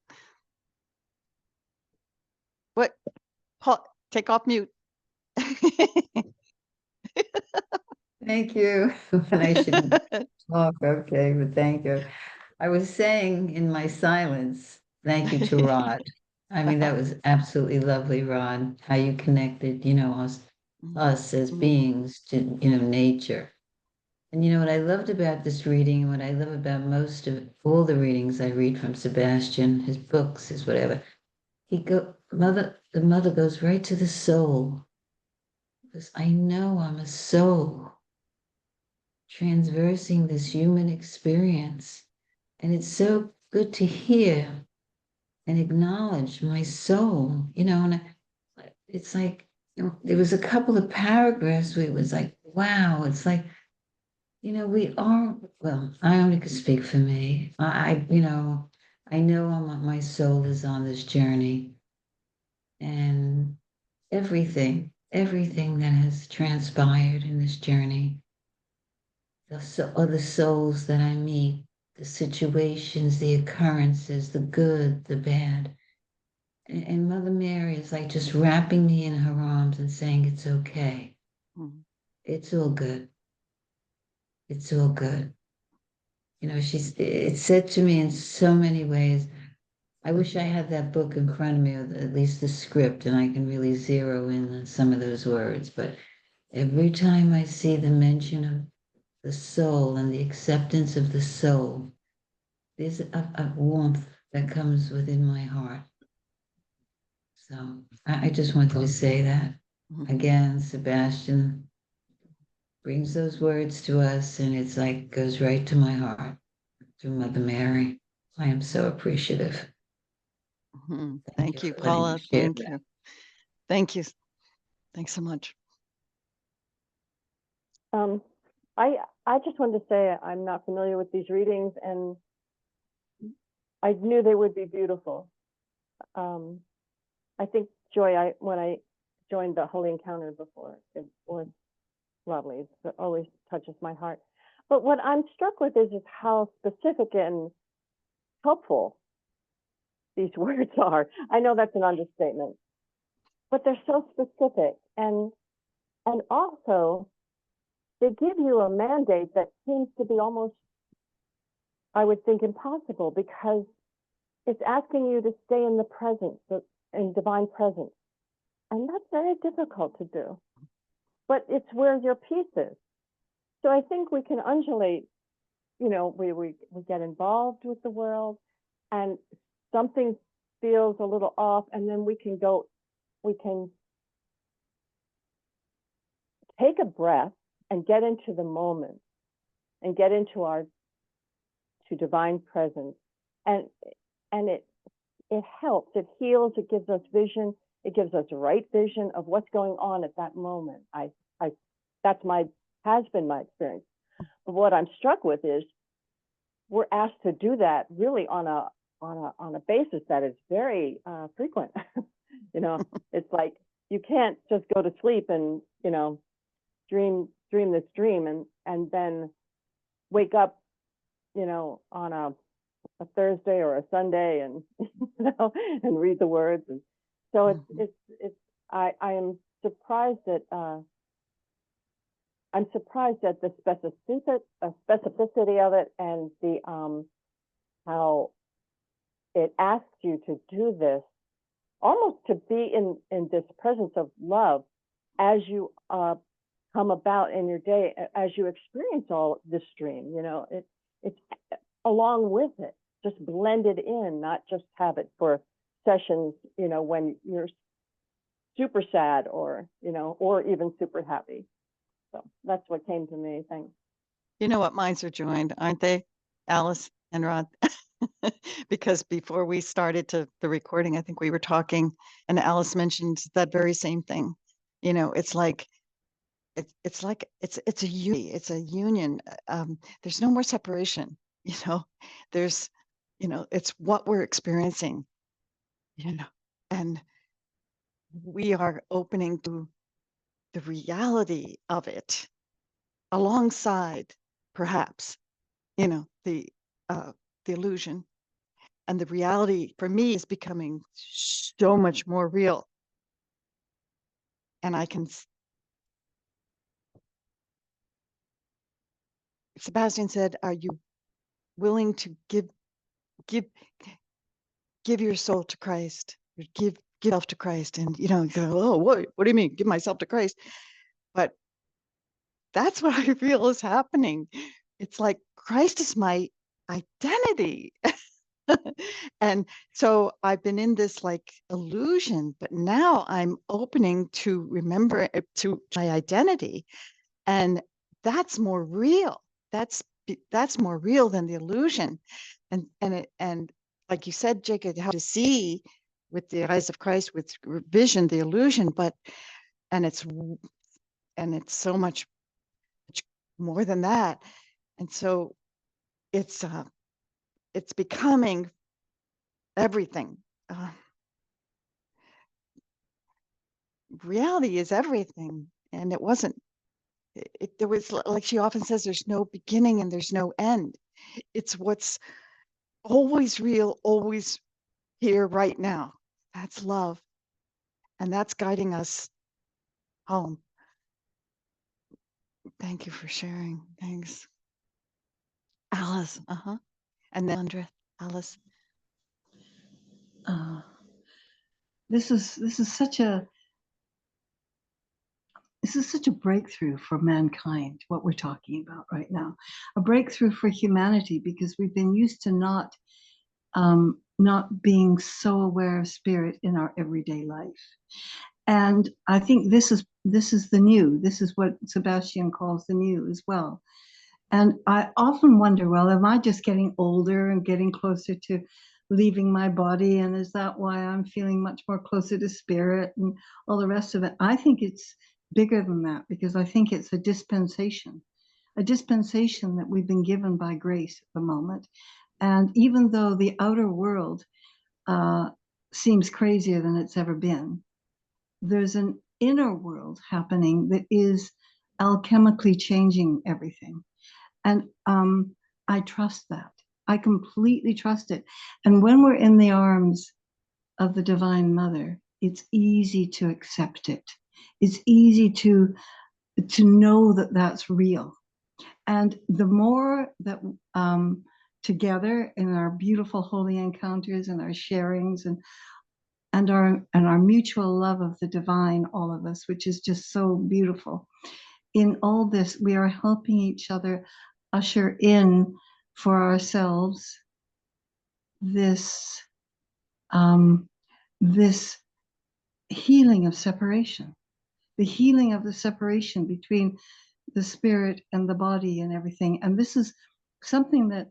Speaker 1: What? Paul, take off mute.
Speaker 2: Thank you. And I shouldn't talk, okay, but thank you. I was saying in my silence, thank you to Rod. I mean, that was absolutely lovely, Rod, how you connected, you know, us as beings to, you know, nature. And you know what I loved about this reading, and what I love about most of all the readings I read from Sebastian, his books, his whatever, the mother goes right to the soul. Because I know I'm a soul transversing this human experience. And it's so good to hear and acknowledge my soul, you know, and it's like, you know, there was a couple of paragraphs where it was like, wow, it's like, you know, we are, well, I only could speak for me. You know my soul is on this journey, and everything that has transpired in this journey, the souls that I meet, the situations, the occurrences, the good, the bad. And Mother Mary is like just wrapping me in her arms and saying, it's okay. It's all good. It's all good. You know, it said to me in so many ways, I wish I had that book in front of me, or at least the script, and I can really zero in on some of those words. But every time I see the mention of the soul and the acceptance of the soul, there's a warmth that comes within my heart. So I just wanted to say that. Again, Sebastian brings those words to us, and it's like goes right to my heart through Mother Mary. I am so appreciative.
Speaker 1: Thank you, Paula. Thank you. Thank you. Thanks so much.
Speaker 7: I just wanted to say I'm not familiar with these readings, and I knew they would be beautiful. I think, Joy, when I joined the Holy Encounter before, it was lovely. It always touches my heart. But what I'm struck with is how specific and helpful these words are. I know that's an understatement, but they're so specific, and also they give you a mandate that seems to be almost, I would think, impossible, because it's asking you to stay in the present, in divine presence. And that's very difficult to do. But it's where your peace is. So I think we can undulate, you know, we get involved with the world and something feels a little off, and then we can take a breath and get into the moment and get into to divine presence. And it helps, it heals, it gives us vision, it gives us right vision of what's going on at that moment. Has been my experience. But what I'm struck with is we're asked to do that really on a basis that is very frequent. You know, it's like you can't just go to sleep and, you know, dream this dream and then wake up, you know, on a Thursday or a Sunday and, you know, and read the words. And so I am surprised at the specificity of it, and the how it asks you to do this, almost to be in this presence of love as you come about in your day, as you experience all this dream. You know, it's along with it, just blended in, not just have it for sessions, you know, when you're super sad or, you know, or even super happy. So that's what came to me. Thanks.
Speaker 1: You know what? Minds are joined, aren't they, Alice and Rod? Because before we started the recording, I think we were talking, and Alice mentioned that very same thing. You know, it's like it's a unity. It's a union. There's no more separation. You know, there's, you know, it's what we're experiencing. You know, and we are opening to the reality of it, alongside, perhaps, you know, the illusion. And the reality for me is becoming so much more real. And I can, Sebastian said, are you willing to give your soul to Christ? Give yourself to Christ? And, you know, you go, oh, what do you mean, give myself to Christ? But that's what I feel is happening. It's like Christ is my identity. And so I've been in this like illusion, but now I'm opening to remember to my identity, and that's more real. That's more real than the illusion. And like you said, Jacob, how to see with the eyes of Christ, with vision, the illusion, and it's so much more than that. And so it's becoming everything. Reality is everything, and it wasn't. There was, like she often says, there's no beginning and there's no end. It's what's always real, always here, right now. That's love, and that's guiding us home. Thank you for sharing. Thanks, Alice. And then Andrea, Alice.
Speaker 12: This is such a breakthrough for mankind, what we're talking about right now. A breakthrough for humanity, because we've been used to not being so aware of spirit in our everyday life. And I think this is the new. This is what Sebastian calls the new as well. And I often wonder, well, am I just getting older and getting closer to leaving my body? And is that why I'm feeling much more closer to spirit and all the rest of it? I think it's bigger than that, because I think it's a dispensation that we've been given by grace at the moment. And even though the outer world seems crazier than it's ever been, there's an inner world happening that is alchemically changing everything. And I trust that. I completely trust it. And when we're in the arms of the Divine Mother, it's easy to accept it. It's easy to know that that's real. And the more that together in our beautiful holy encounters and our sharings and our mutual love of the divine, all of us, which is just so beautiful. In all this, we are helping each other usher in for ourselves this this healing of separation, the healing of the separation between the spirit and the body and everything. And this is something that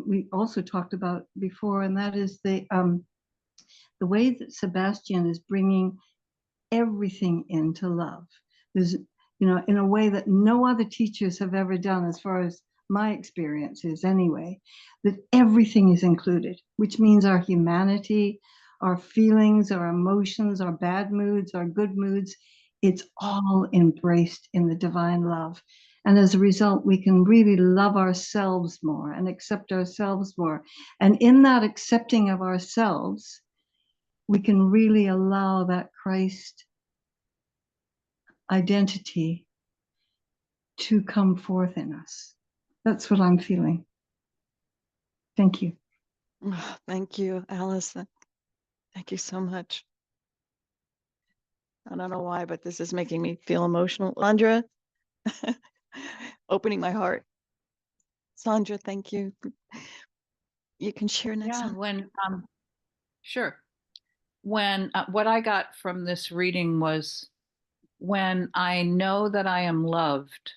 Speaker 12: we also talked about before, and that is the way that Sebastián is bringing everything into love. There's, in a way that no other teachers have ever done, as far as my experience is anyway, that everything is included, which means our humanity, our feelings, our emotions, our bad moods, our good moods, it's all embraced in the divine love. And as a result, we can really love ourselves more and accept ourselves more. And in that accepting of ourselves, we can really allow that Christ identity to come forth in us. That's what I'm feeling. Thank you.
Speaker 1: Oh, thank you, Alice. Thank you so much. I don't know why, but this is making me feel emotional. Sandra, opening my heart. Sandra, thank you. You can share next time.
Speaker 8: When sure. When what I got from this reading was, when I know that I am loved,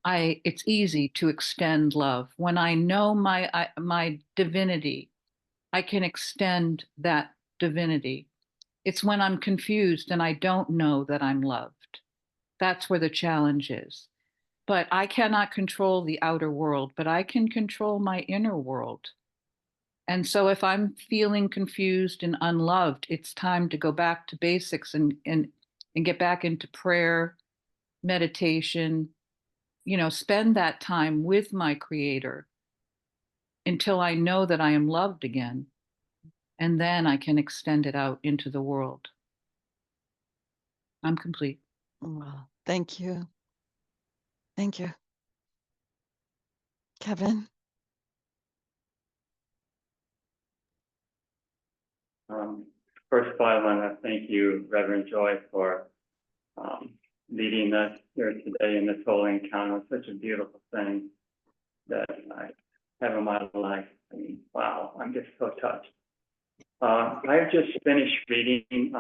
Speaker 8: it's easy to extend love. When I know my divinity, I can extend that divinity. It's when I'm confused and I don't know that I'm loved. That's where the challenge is. But I cannot control the outer world, but I can control my inner world. And so if I'm feeling confused and unloved, it's time to go back to basics and get back into prayer, meditation, spend that time with my Creator until I know that I am loved again. And then I can extend it out into the world. I'm complete.
Speaker 1: Well, thank you. Thank you. Kevin?
Speaker 13: First of all, I want to thank you, Reverend Joy, for leading us here today in this holy encounter. It's such a beautiful thing that I have in my life. I mean, wow, I'm just so touched. I just finished reading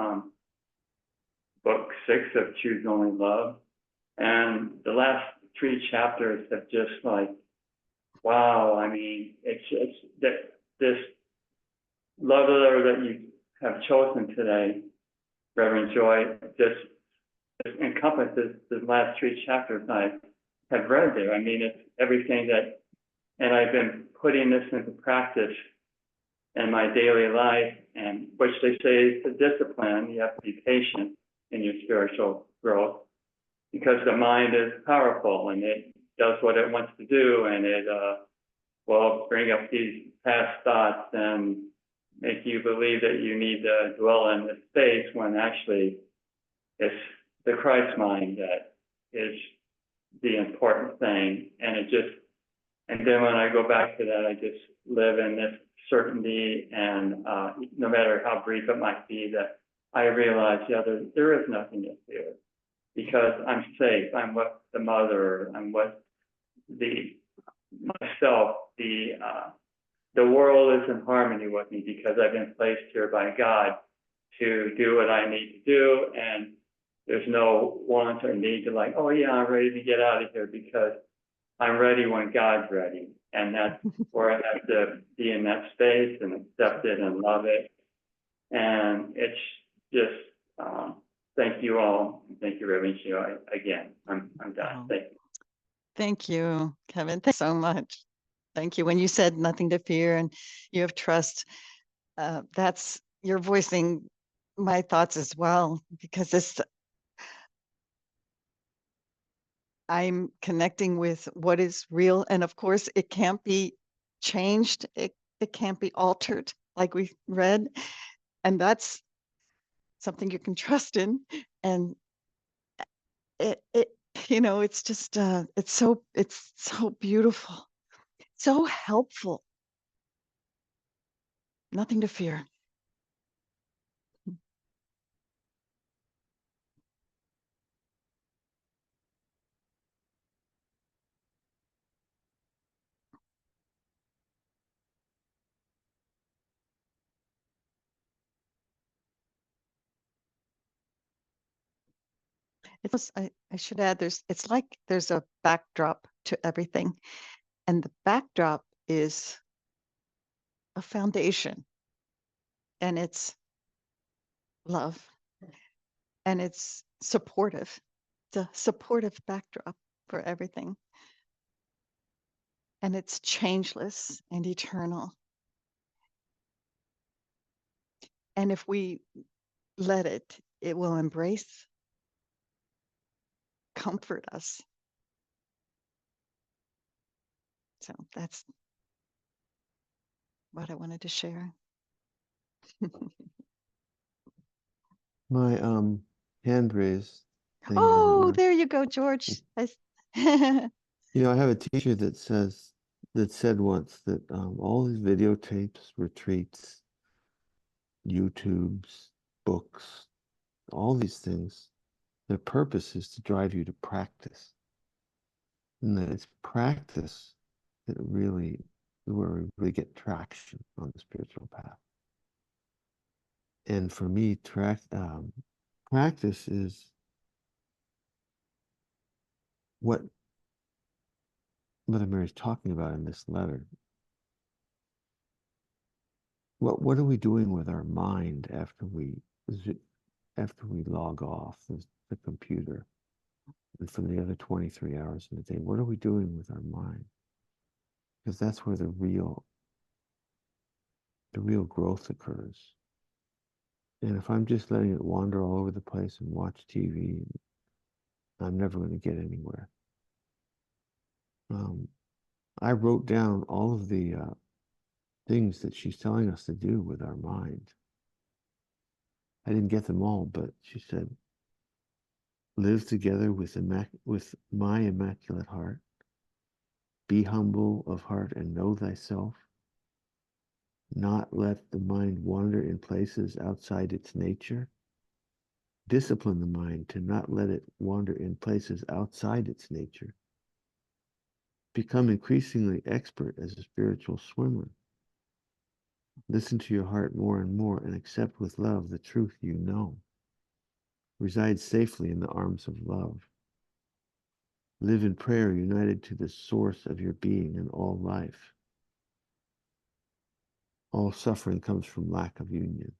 Speaker 13: book 6 of Choose Only Love, and the last 3 chapters have just like, wow, I mean, it's that this love letter that you have chosen today, Reverend Joy, just encompasses the last 3 chapters I have read there. I mean, it's everything that, and I've been putting this into practice in my daily life, and which they say is a discipline. You have to be patient in your spiritual growth, because the mind is powerful and it does what it wants to do, and it will bring up these past thoughts and make you believe that you need to dwell in this space, when actually it's the Christ mind that is the important thing. And then when I go back to that, I just live in this certainty, and no matter how brief it might be, that I realize, there is nothing to fear, because I'm safe. I'm with the Mother. I'm with myself. The world is in harmony with me, because I've been placed here by God to do what I need to do, and there's no want or need to like, oh yeah, I'm ready to get out of here, because I'm ready when God's ready. And that's where I have to be, in that space, and accept it and love it. And it's just, thank you all. Thank you, Reverend Joy. Again, I'm done. Thank you.
Speaker 1: Thank you, Kevin. Thanks so much. Thank you. When you said nothing to fear and you have trust, you're voicing my thoughts as well, because I'm connecting with what is real. And of course, it can't be changed, it can't be altered, like we read. And that's something you can trust in. And it it's just it's so beautiful, so helpful. Nothing to fear. I should add, it's like there's a backdrop to everything, and the backdrop is a foundation, and it's love, and it's supportive. It's a supportive backdrop for everything, and it's changeless and eternal. And if we let it, it will embrace, comfort us. So that's what I wanted to share.
Speaker 5: My hand raised thing
Speaker 1: Oh,
Speaker 5: doesn't work.
Speaker 1: there you go, George.
Speaker 5: You know, I have a teacher that said once that all these videotapes, retreats, YouTubes, books, all these things, their purpose is to drive you to practice. And that it's practice that really, where we really get traction on the spiritual path. And for me, practice is what Mother Mary's talking about in this letter. What are we doing with our mind after we log off the computer, and for the other 23 hours in the day? What are we doing with our mind? Because that's where the real growth occurs. And if I'm just letting it wander all over the place and watch TV, I'm never going to get anywhere. I wrote down all of the things that she's telling us to do with our mind. I didn't get them all, but she said, live together with my immaculate heart. Be humble of heart and know thyself. Not let the mind wander in places outside its nature. Discipline the mind to not let it wander in places outside its nature. Become increasingly expert as a spiritual swimmer. Listen to your heart more and more and accept with love the truth you know. Reside safely in the arms of love. Live in prayer united to the source of your being and all life. All suffering comes from lack of union.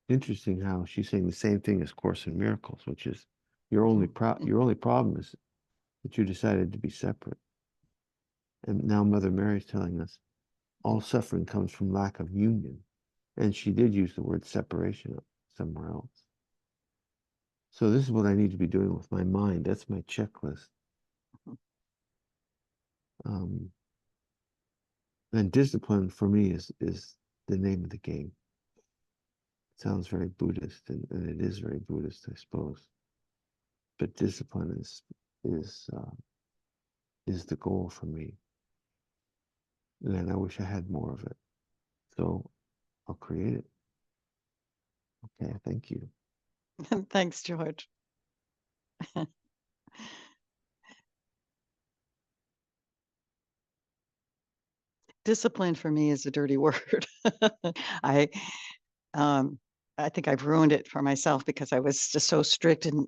Speaker 5: Interesting how she's saying the same thing as Course in Miracles, which is your only problem is that you decided to be separate. And now Mother Mary's telling us all suffering comes from lack of union. And she did use the word separation somewhere else. So this is what I need to be doing with my mind. That's my checklist. And discipline for me is the name of the game. It sounds very Buddhist, and it is very Buddhist, I suppose. But discipline is the goal for me. And I wish I had more of it. So I'll create it. Okay, thank you.
Speaker 1: Thanks, George. Discipline for me is a dirty word. I think I've ruined it for myself because I was just so strict in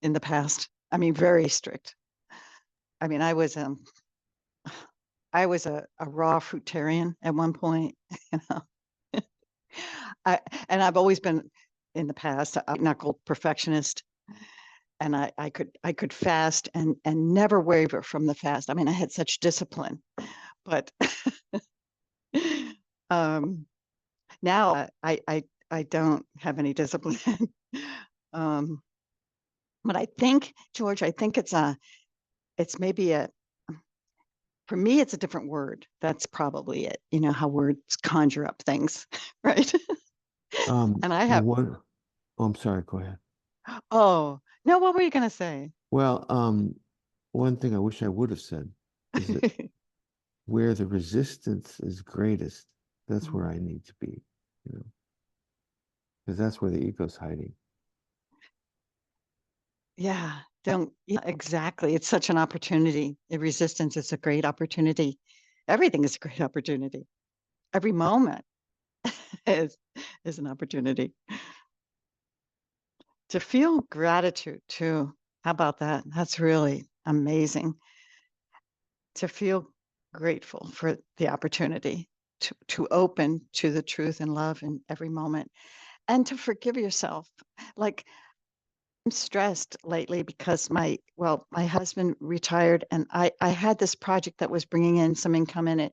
Speaker 1: the past. I mean, very strict. I mean, I was a raw fruitarian at one point, you know. And I've always been in the past a knuckled perfectionist, and I could fast and never waver from the fast. I mean, I had such discipline, but now I don't have any discipline. But I think, George, it's maybe for me, it's a different word. That's probably it. You know how words conjure up things, right? And I have.
Speaker 5: Oh, I'm sorry. Go ahead.
Speaker 1: Oh no, what were you gonna say?
Speaker 5: Well, one thing I wish I would have said is that where the resistance is greatest, that's where I need to be, you know, because that's where the ego's hiding.
Speaker 1: Yeah, exactly. It's such an opportunity. The resistance is a great opportunity. Everything is a great opportunity. Every moment is an opportunity. To feel gratitude too. How about that? That's really amazing. To feel grateful for the opportunity to open to the truth and love in every moment, and to forgive yourself. Like, I'm stressed lately because my husband retired, and I had this project that was bringing in some income, and it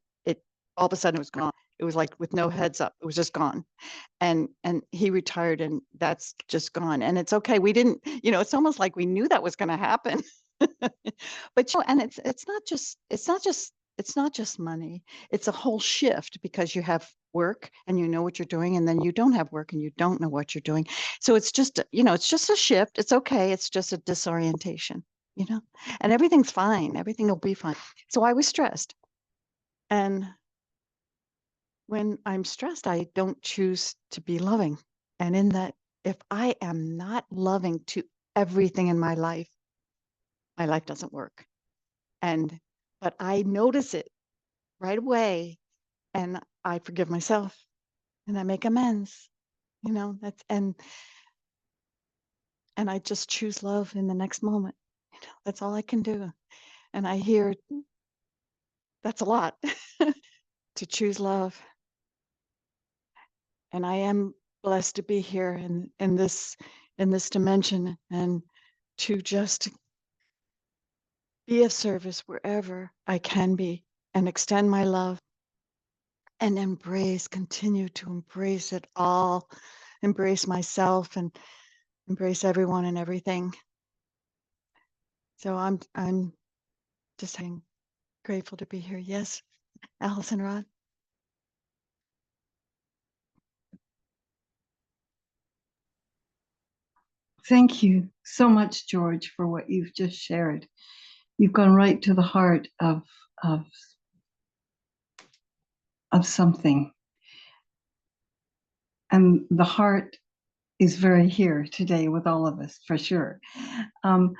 Speaker 1: all of a sudden it was gone. It was like with no heads up, it was just gone. And he retired, and that's just gone. And it's okay. We didn't, it's almost like we knew that was going to happen. But and it's not just money. It's a whole shift, because you have work and you know what you're doing, and then you don't have work and you don't know what you're doing. So it's just a shift. It's okay. It's just a disorientation, and everything's fine. Everything will be fine. So I was stressed, and when I'm stressed, I don't choose to be loving. And in that, if I am not loving to everything in my life doesn't work. But I notice it right away, and I forgive myself, and I make amends. And I just choose love in the next moment. That's all I can do. And I hear that's a lot to choose love. And I am blessed to be here in this dimension, and to just be of service wherever I can be, and extend my love, and continue to embrace it all, embrace myself, and embrace everyone and everything. So I'm just grateful to be here. Yes, Allison Rod.
Speaker 12: Thank you so much, George, for what you've just shared. You've gone right to the heart of something. And the heart is very here today with all of us, for sure. And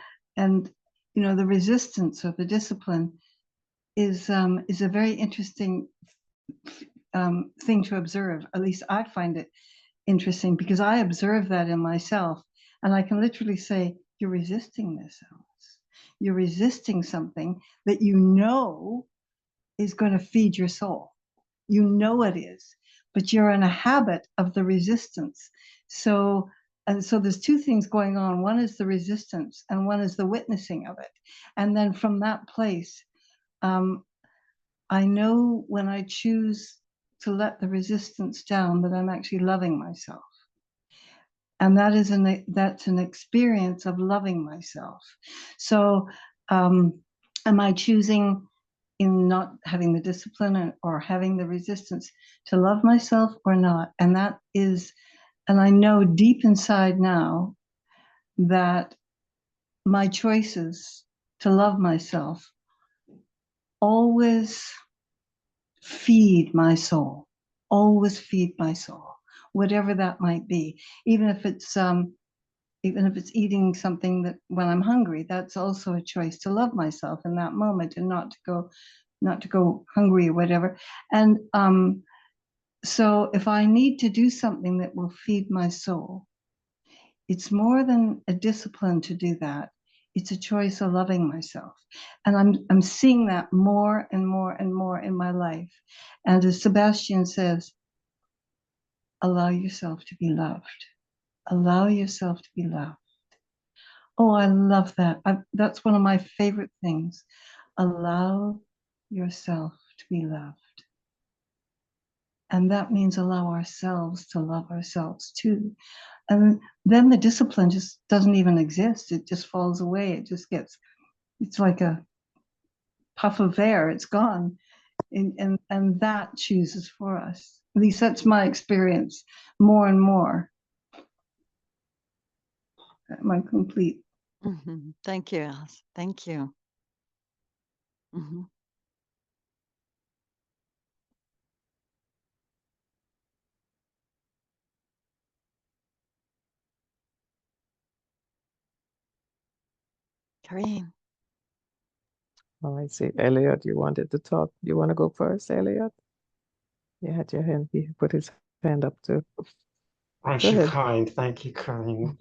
Speaker 12: the resistance or the discipline is a very interesting thing to observe. At least I find it interesting, because I observe that in myself, and I can literally say, you're resisting this, Alice. You're resisting something that is going to feed your soul. It is, but you're in a habit of the resistance. So there's two things going on. One is the resistance, and one is the witnessing of it. And then from that place, I know when I choose to let the resistance down that I'm actually loving myself. And that's an experience of loving myself. So am I choosing, in not having the discipline or having the resistance, to love myself or not? And I know deep inside now that my choices to love myself always feed my soul, whatever that might be. Even if it's eating something that when I'm hungry, that's also a choice to love myself in that moment, and not to go hungry or whatever. And so if I need to do something that will feed my soul, it's more than a discipline to do that. It's a choice of loving myself. And I'm seeing that more and more and more in my life. And as Sebastián says, allow yourself to be loved. Allow yourself to be loved. Oh, I love that. That's one of my favorite things. Allow yourself to be loved. And that means allow ourselves to love ourselves too. And then the discipline just doesn't even exist. It just falls away. It's like puff of air, it's gone. And that chooses for us. At least that's my experience more and more. Am I complete?
Speaker 1: Thank you, Alice. Thank you. Karine.
Speaker 4: Oh, I see. Elliot, you wanted to talk. You want to go first, Elliot? You had your hand. He put his hand up too.
Speaker 9: Aren't
Speaker 4: Go
Speaker 9: you
Speaker 4: ahead.
Speaker 9: kind? Thank you, Corinne.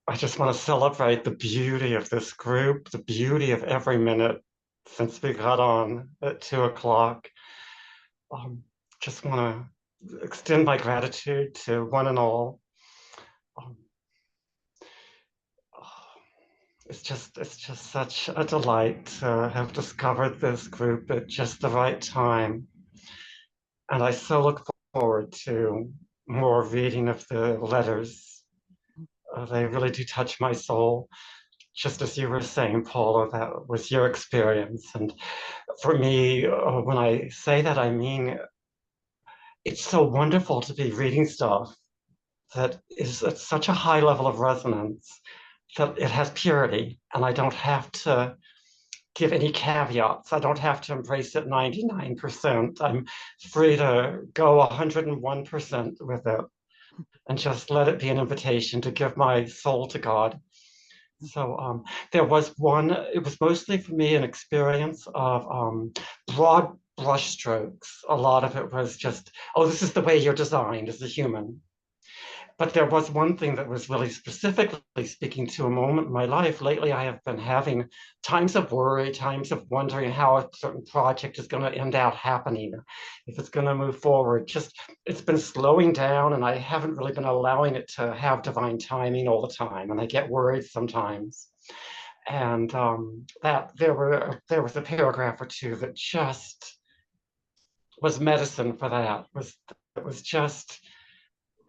Speaker 9: I just want to celebrate the beauty of this group, the beauty of every minute since we got on at 2 o'clock. Just want to extend my gratitude to one and all. It's just such a delight to have discovered this group at just the right time. And I so look forward to more reading of the letters. They really do touch my soul. Just as you were saying, Paula, that was your experience. And for me, when I say that, I mean, it's so wonderful to be reading stuff that is at such a high level of resonance that it has purity, and I don't have to give any caveats. I don't have to embrace it 99%. I'm free to go 101% with it and just let it be an invitation to give my soul to God. So there was one, it was mostly for me an experience of broad brushstrokes. A lot of it was just, oh, this is the way you're designed as a human. But there was one thing that was really specifically speaking to a moment in my life. Lately, I have been having times of worry, times of wondering how a certain project is going to end out happening, if it's going to move forward. Just, it's been slowing down, and I haven't really been allowing it to have divine timing all the time, and I get worried sometimes. And that there was a paragraph or two that just was medicine for that. It was just,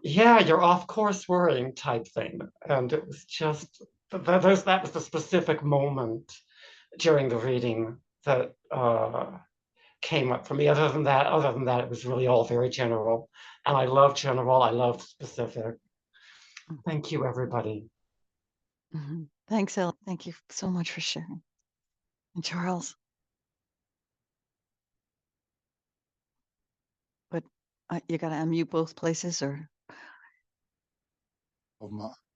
Speaker 9: yeah, you're off course worrying type thing. And it was just, that was the specific moment during the reading that came up for me. Other than that, it was really all very general. And I love general, I love specific. Thank you, everybody.
Speaker 1: Thanks, Elle. Thank you so much for sharing. And Charles. But you got to unmute both places, or?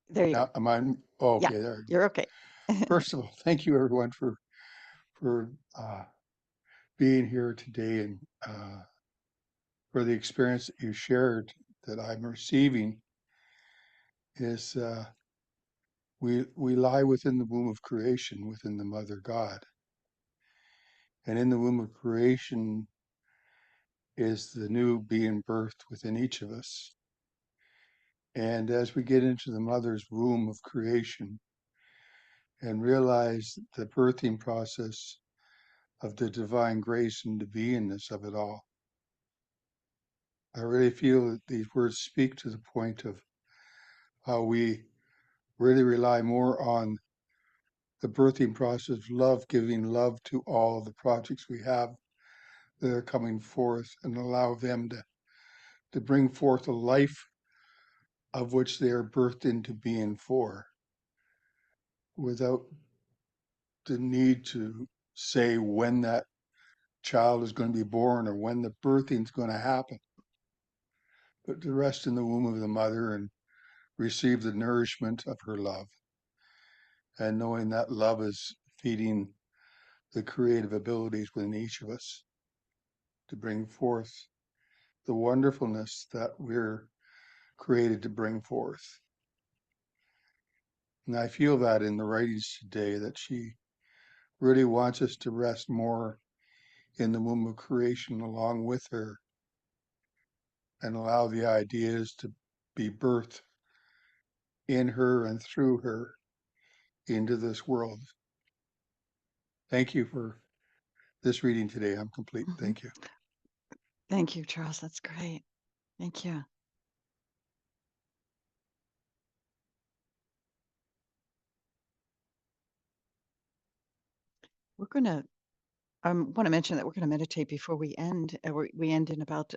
Speaker 1: There you go.
Speaker 10: Am I? Oh, okay,
Speaker 1: Yeah,
Speaker 10: there.
Speaker 1: you're okay.
Speaker 10: First of all, thank you everyone for being here today and for the experience that you shared that I'm receiving. Is we lie within the womb of creation, within the Mother God, and in the womb of creation is the new being birthed within each of us. And as we get into the mother's womb of creation and realize the birthing process of the divine grace and the beingness of it all, I really feel that these words speak to the point of how we really rely more on the birthing process of love, giving love to all of the projects we have that are coming forth, and allow them to bring forth a life of which they are birthed into being for, without the need to say when that child is going to be born or when the birthing is going to happen, but to rest in the womb of the mother and receive the nourishment of her love, and knowing that love is feeding the creative abilities within each of us to bring forth the wonderfulness that we're created to bring forth. And I feel that in the writings today, that she really wants us to rest more in the womb of creation along with her and allow the ideas to be birthed in her and through her into this world. Thank you for this reading today. I'm complete. Thank you.
Speaker 1: Thank you, Charles. That's great. Thank you. We're going to I want to mention that we're going to meditate before we end. We end in about,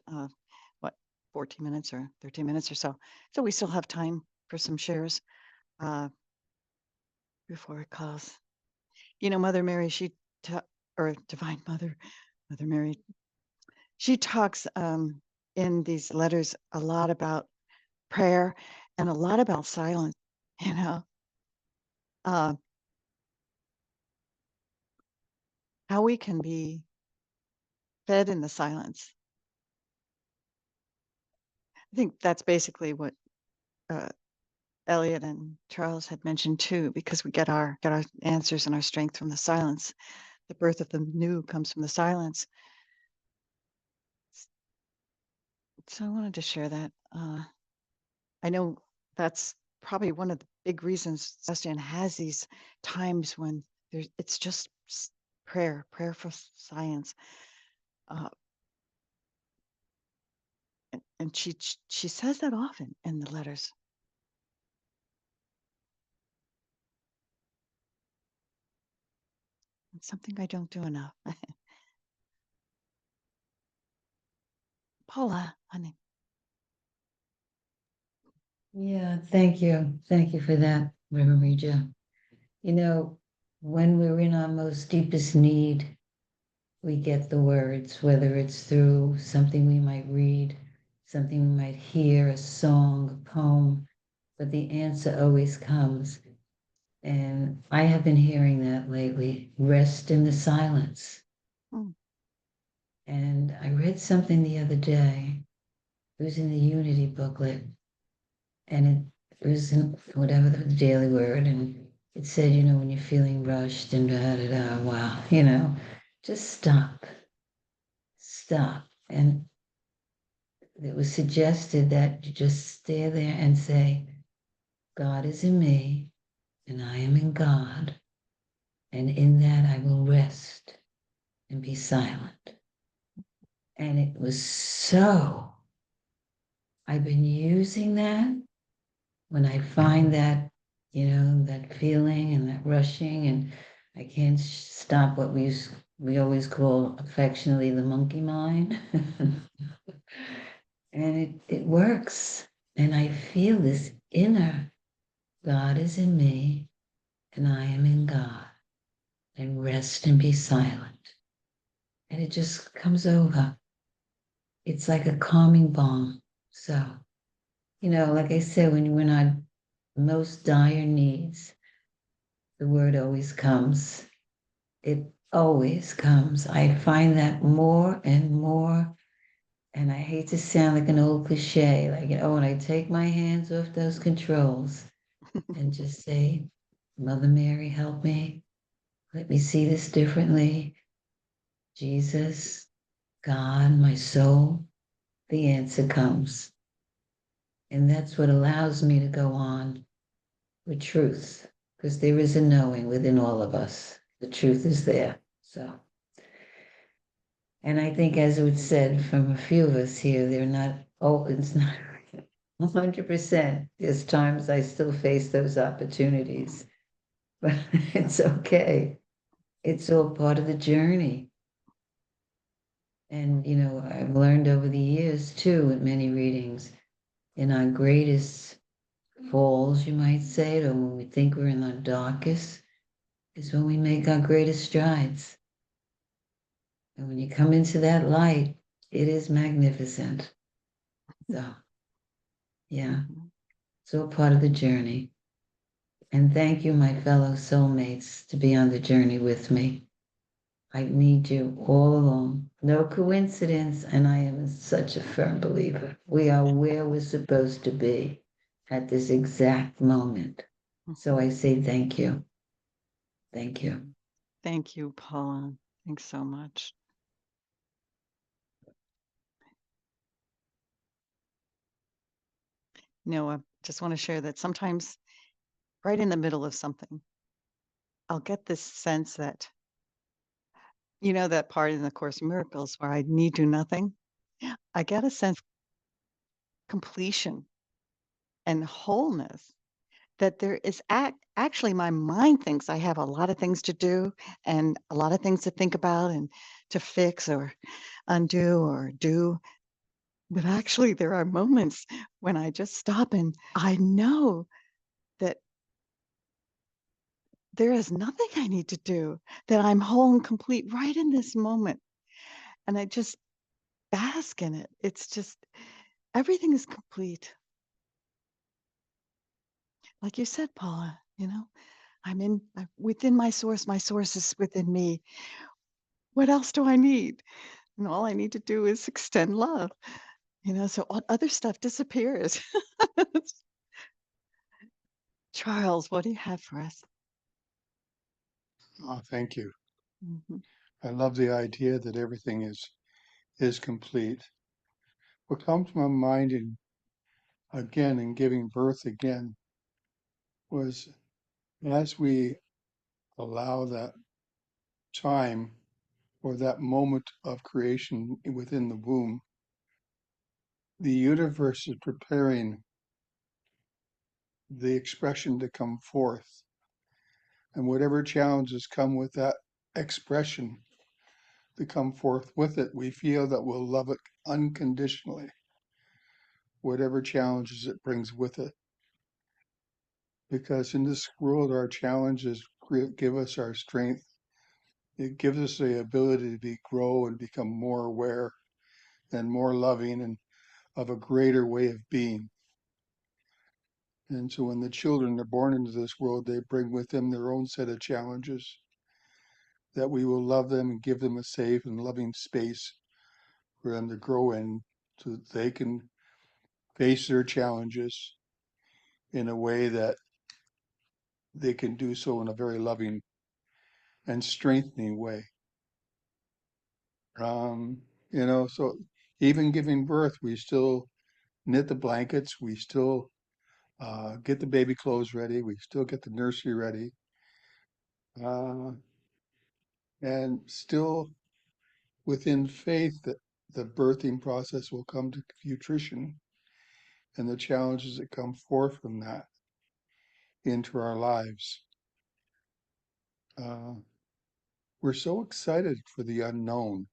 Speaker 1: what, 14 minutes or 13 minutes or so. So we still have time for some shares before it calls. You know, Mother Mary, or Divine Mother Mary, she talks in these letters a lot about prayer and a lot about silence, you know, how we can be fed in the silence. I think that's basically what Elliot and Charles had mentioned too, because we get our answers and our strength from the silence. The birth of the new comes from the silence. So I wanted to share that. I know that's probably one of the big reasons Sebastian has these times when it's just prayer for science. And she says that often in the letters. It's something I don't do enough. Paula, honey.
Speaker 2: Yeah, thank you. Thank you for that, Reverend Regia. You know, when we're in our most deepest need, we get the words, whether it's through something we might read, something we might hear, a song, a poem, but the answer always comes. And I have been hearing that lately, rest in the silence. And I read something the other day. It was in the Unity booklet, and it was in whatever the daily word, and it said, you know, when you're feeling rushed and wow, you know, just stop. And it was suggested that you just stay there and say, God is in me, and I am in God, and in that I will rest and be silent. And it was so, I've been using that when I find that, you know, that feeling and that rushing, and I can't stop what we always call affectionately the monkey mind. And it works. And I feel this inner God is in me and I am in God, and rest and be silent. And it just comes over. It's like a calming balm. So, you know, like I said, when we're in our most dire needs, the word always comes. It always comes. I find that more and more. And I hate to sound like an old cliche, like, you know, when I take my hands off those controls and just say, Mother Mary, help me. Let me see this differently. Jesus, God, my soul, the answer comes. And that's what allows me to go on with truth, because there is a knowing within all of us. The truth is there. So, and I think, as it was said from a few of us here, they're not, it's not 100%. There's times I still face those opportunities, but it's okay. It's all part of the journey. And, you know, I've learned over the years too, with many readings, in our greatest falls, you might say, or when we think we're in our darkest, is when we make our greatest strides. And when you come into that light, it is magnificent. So, yeah, it's all part of the journey. And thank you, my fellow soulmates, to be on the journey with me. I need you all along. No coincidence, and I am such a firm believer. We are where we're supposed to be at this exact moment. So I say thank you. Thank you.
Speaker 1: Thank you, Paula. Thanks so much. You know, I just want to share that sometimes right in the middle of something, I'll get this sense that, you know, that part in the Course in Miracles where I need do nothing. I get a sense of completion and wholeness. that there is actually my mind thinks I have a lot of things to do and a lot of things to think about and to fix or undo or do. But actually, there are moments when I just stop and I know that there is nothing I need to do, that I'm whole and complete right in this moment. And I just bask in it. It's just everything is complete. Like you said, Paula, I'm within my source is within me. What else do I need? And all I need to do is extend love, so all other stuff disappears. Charles, what do you have for us?
Speaker 10: Oh, thank you.
Speaker 1: Mhm.
Speaker 10: I love the idea that everything is complete. What comes to my mind in giving birth again was as we allow that time or that moment of creation within the womb, the universe is preparing the expression to come forth. And whatever challenges come with that expression to come forth with it, we feel that we'll love it unconditionally, whatever challenges it brings with it. Because in this world, our challenges give us our strength. It gives us the ability to grow and become more aware and more loving and of a greater way of being. And so when the children are born into this world, they bring with them their own set of challenges, that we will love them and give them a safe and loving space for them to grow in so that they can face their challenges in a way that they can do so in a very loving and strengthening way. Um, so even giving birth, we still knit the blankets, we still get the baby clothes ready, we still get the nursery ready, uh, and still within faith that the birthing process will come to fruition and the challenges that come forth from that into our lives. Uh, we're so excited for the unknown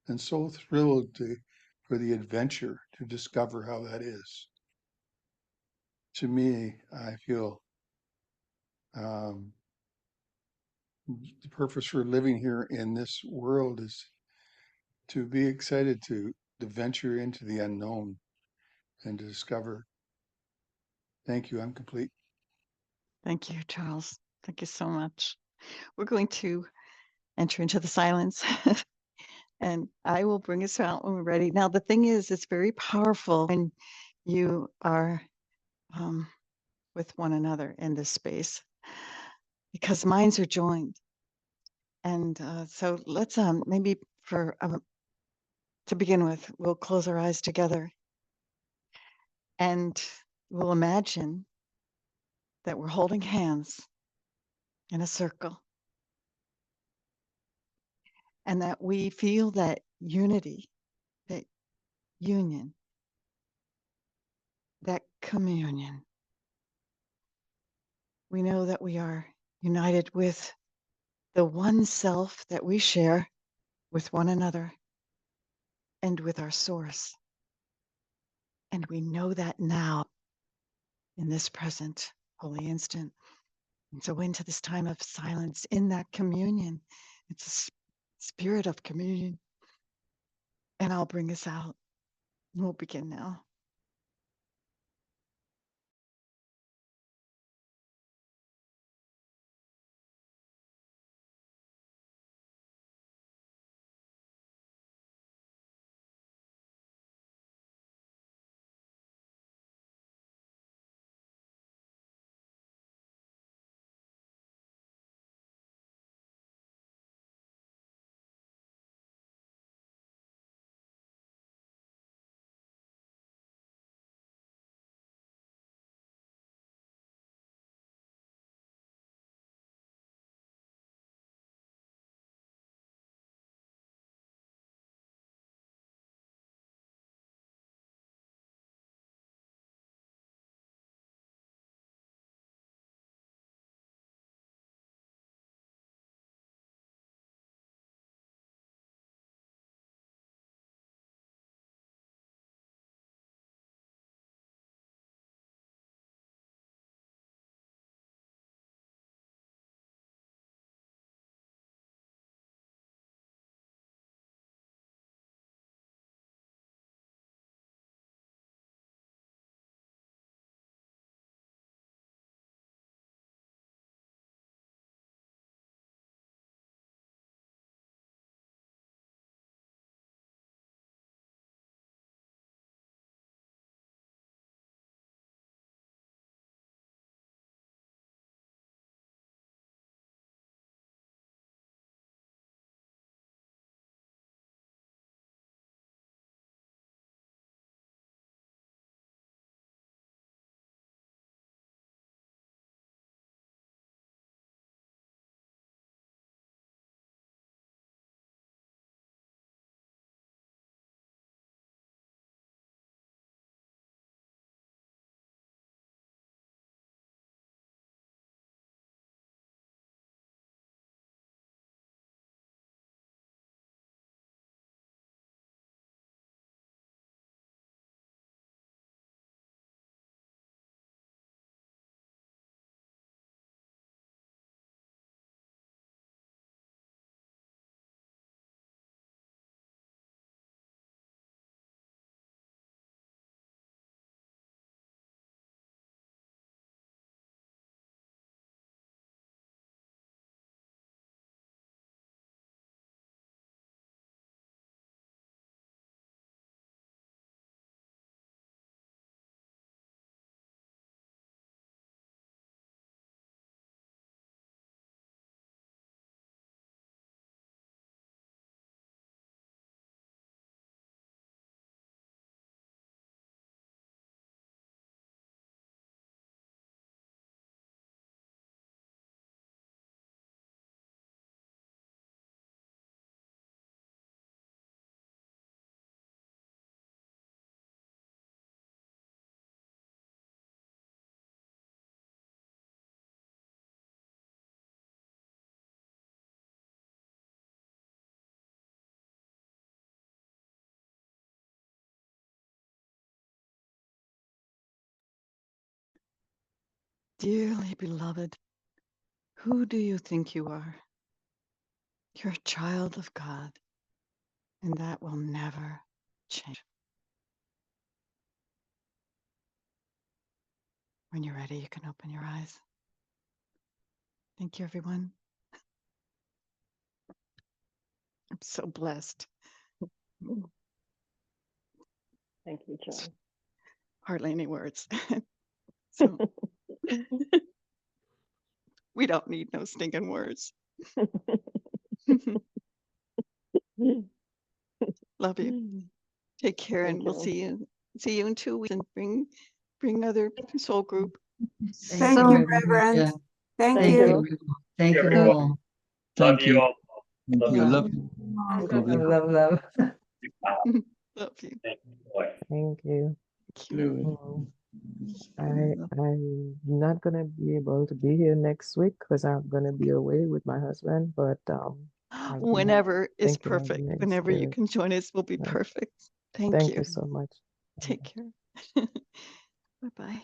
Speaker 10: and so thrilled for the adventure to discover how that is. To me, I feel um, the purpose for living here in this world is to be excited to venture into the unknown and to discover. Thank you. I'm complete.
Speaker 1: Thank you, Charles. Thank you so much. We're going to enter into the silence and I will bring us out when we're ready. Now, the thing is, it's very powerful when you are with one another in this space because minds are joined. And so let's maybe to begin with, we'll close our eyes together and we'll imagine that we're holding hands in a circle and that we feel that unity, that union, that communion. We know that we are united with the one self that we share with one another and with our source. And we know that now in this present holy instant. And so into this time of silence, in that communion, it's a spirit of communion. And I'll bring us out. We'll begin now. Dearly beloved, who do you think you are? You're a child of God, and that will never change. When you're ready, you can open your eyes. Thank you, everyone. I'm so blessed.
Speaker 7: Thank you, Joy.
Speaker 1: Hardly any words. So we don't need no stinking words. Love you. Take care,
Speaker 7: Thank
Speaker 1: and we'll
Speaker 7: you.
Speaker 1: see you in 2 weeks, and bring other soul group.
Speaker 6: Thank
Speaker 12: So-
Speaker 6: you, Reverend. Thank
Speaker 7: Thank
Speaker 6: you.
Speaker 7: you.
Speaker 2: Thank you
Speaker 13: everyone.
Speaker 2: all.
Speaker 13: Love
Speaker 11: Thank
Speaker 13: you
Speaker 11: you.
Speaker 13: all.
Speaker 11: Thank
Speaker 13: Love
Speaker 11: you.
Speaker 13: you.
Speaker 11: Love you. Lovely.
Speaker 2: Love, love.
Speaker 1: Love you.
Speaker 13: Thank you, Joy.
Speaker 4: Thank you.
Speaker 1: Thank you.
Speaker 11: Fluid.
Speaker 4: I'm not gonna be able to be here next week because I'm gonna be away with my husband, but I'll be
Speaker 1: Whenever is
Speaker 4: thinking of the
Speaker 1: perfect.
Speaker 4: name
Speaker 1: Whenever you
Speaker 4: Spirit.
Speaker 1: can join us will be
Speaker 4: Yeah.
Speaker 1: perfect. Thank
Speaker 4: Thank
Speaker 1: you.
Speaker 4: you so much.
Speaker 1: Take care. Bye-bye.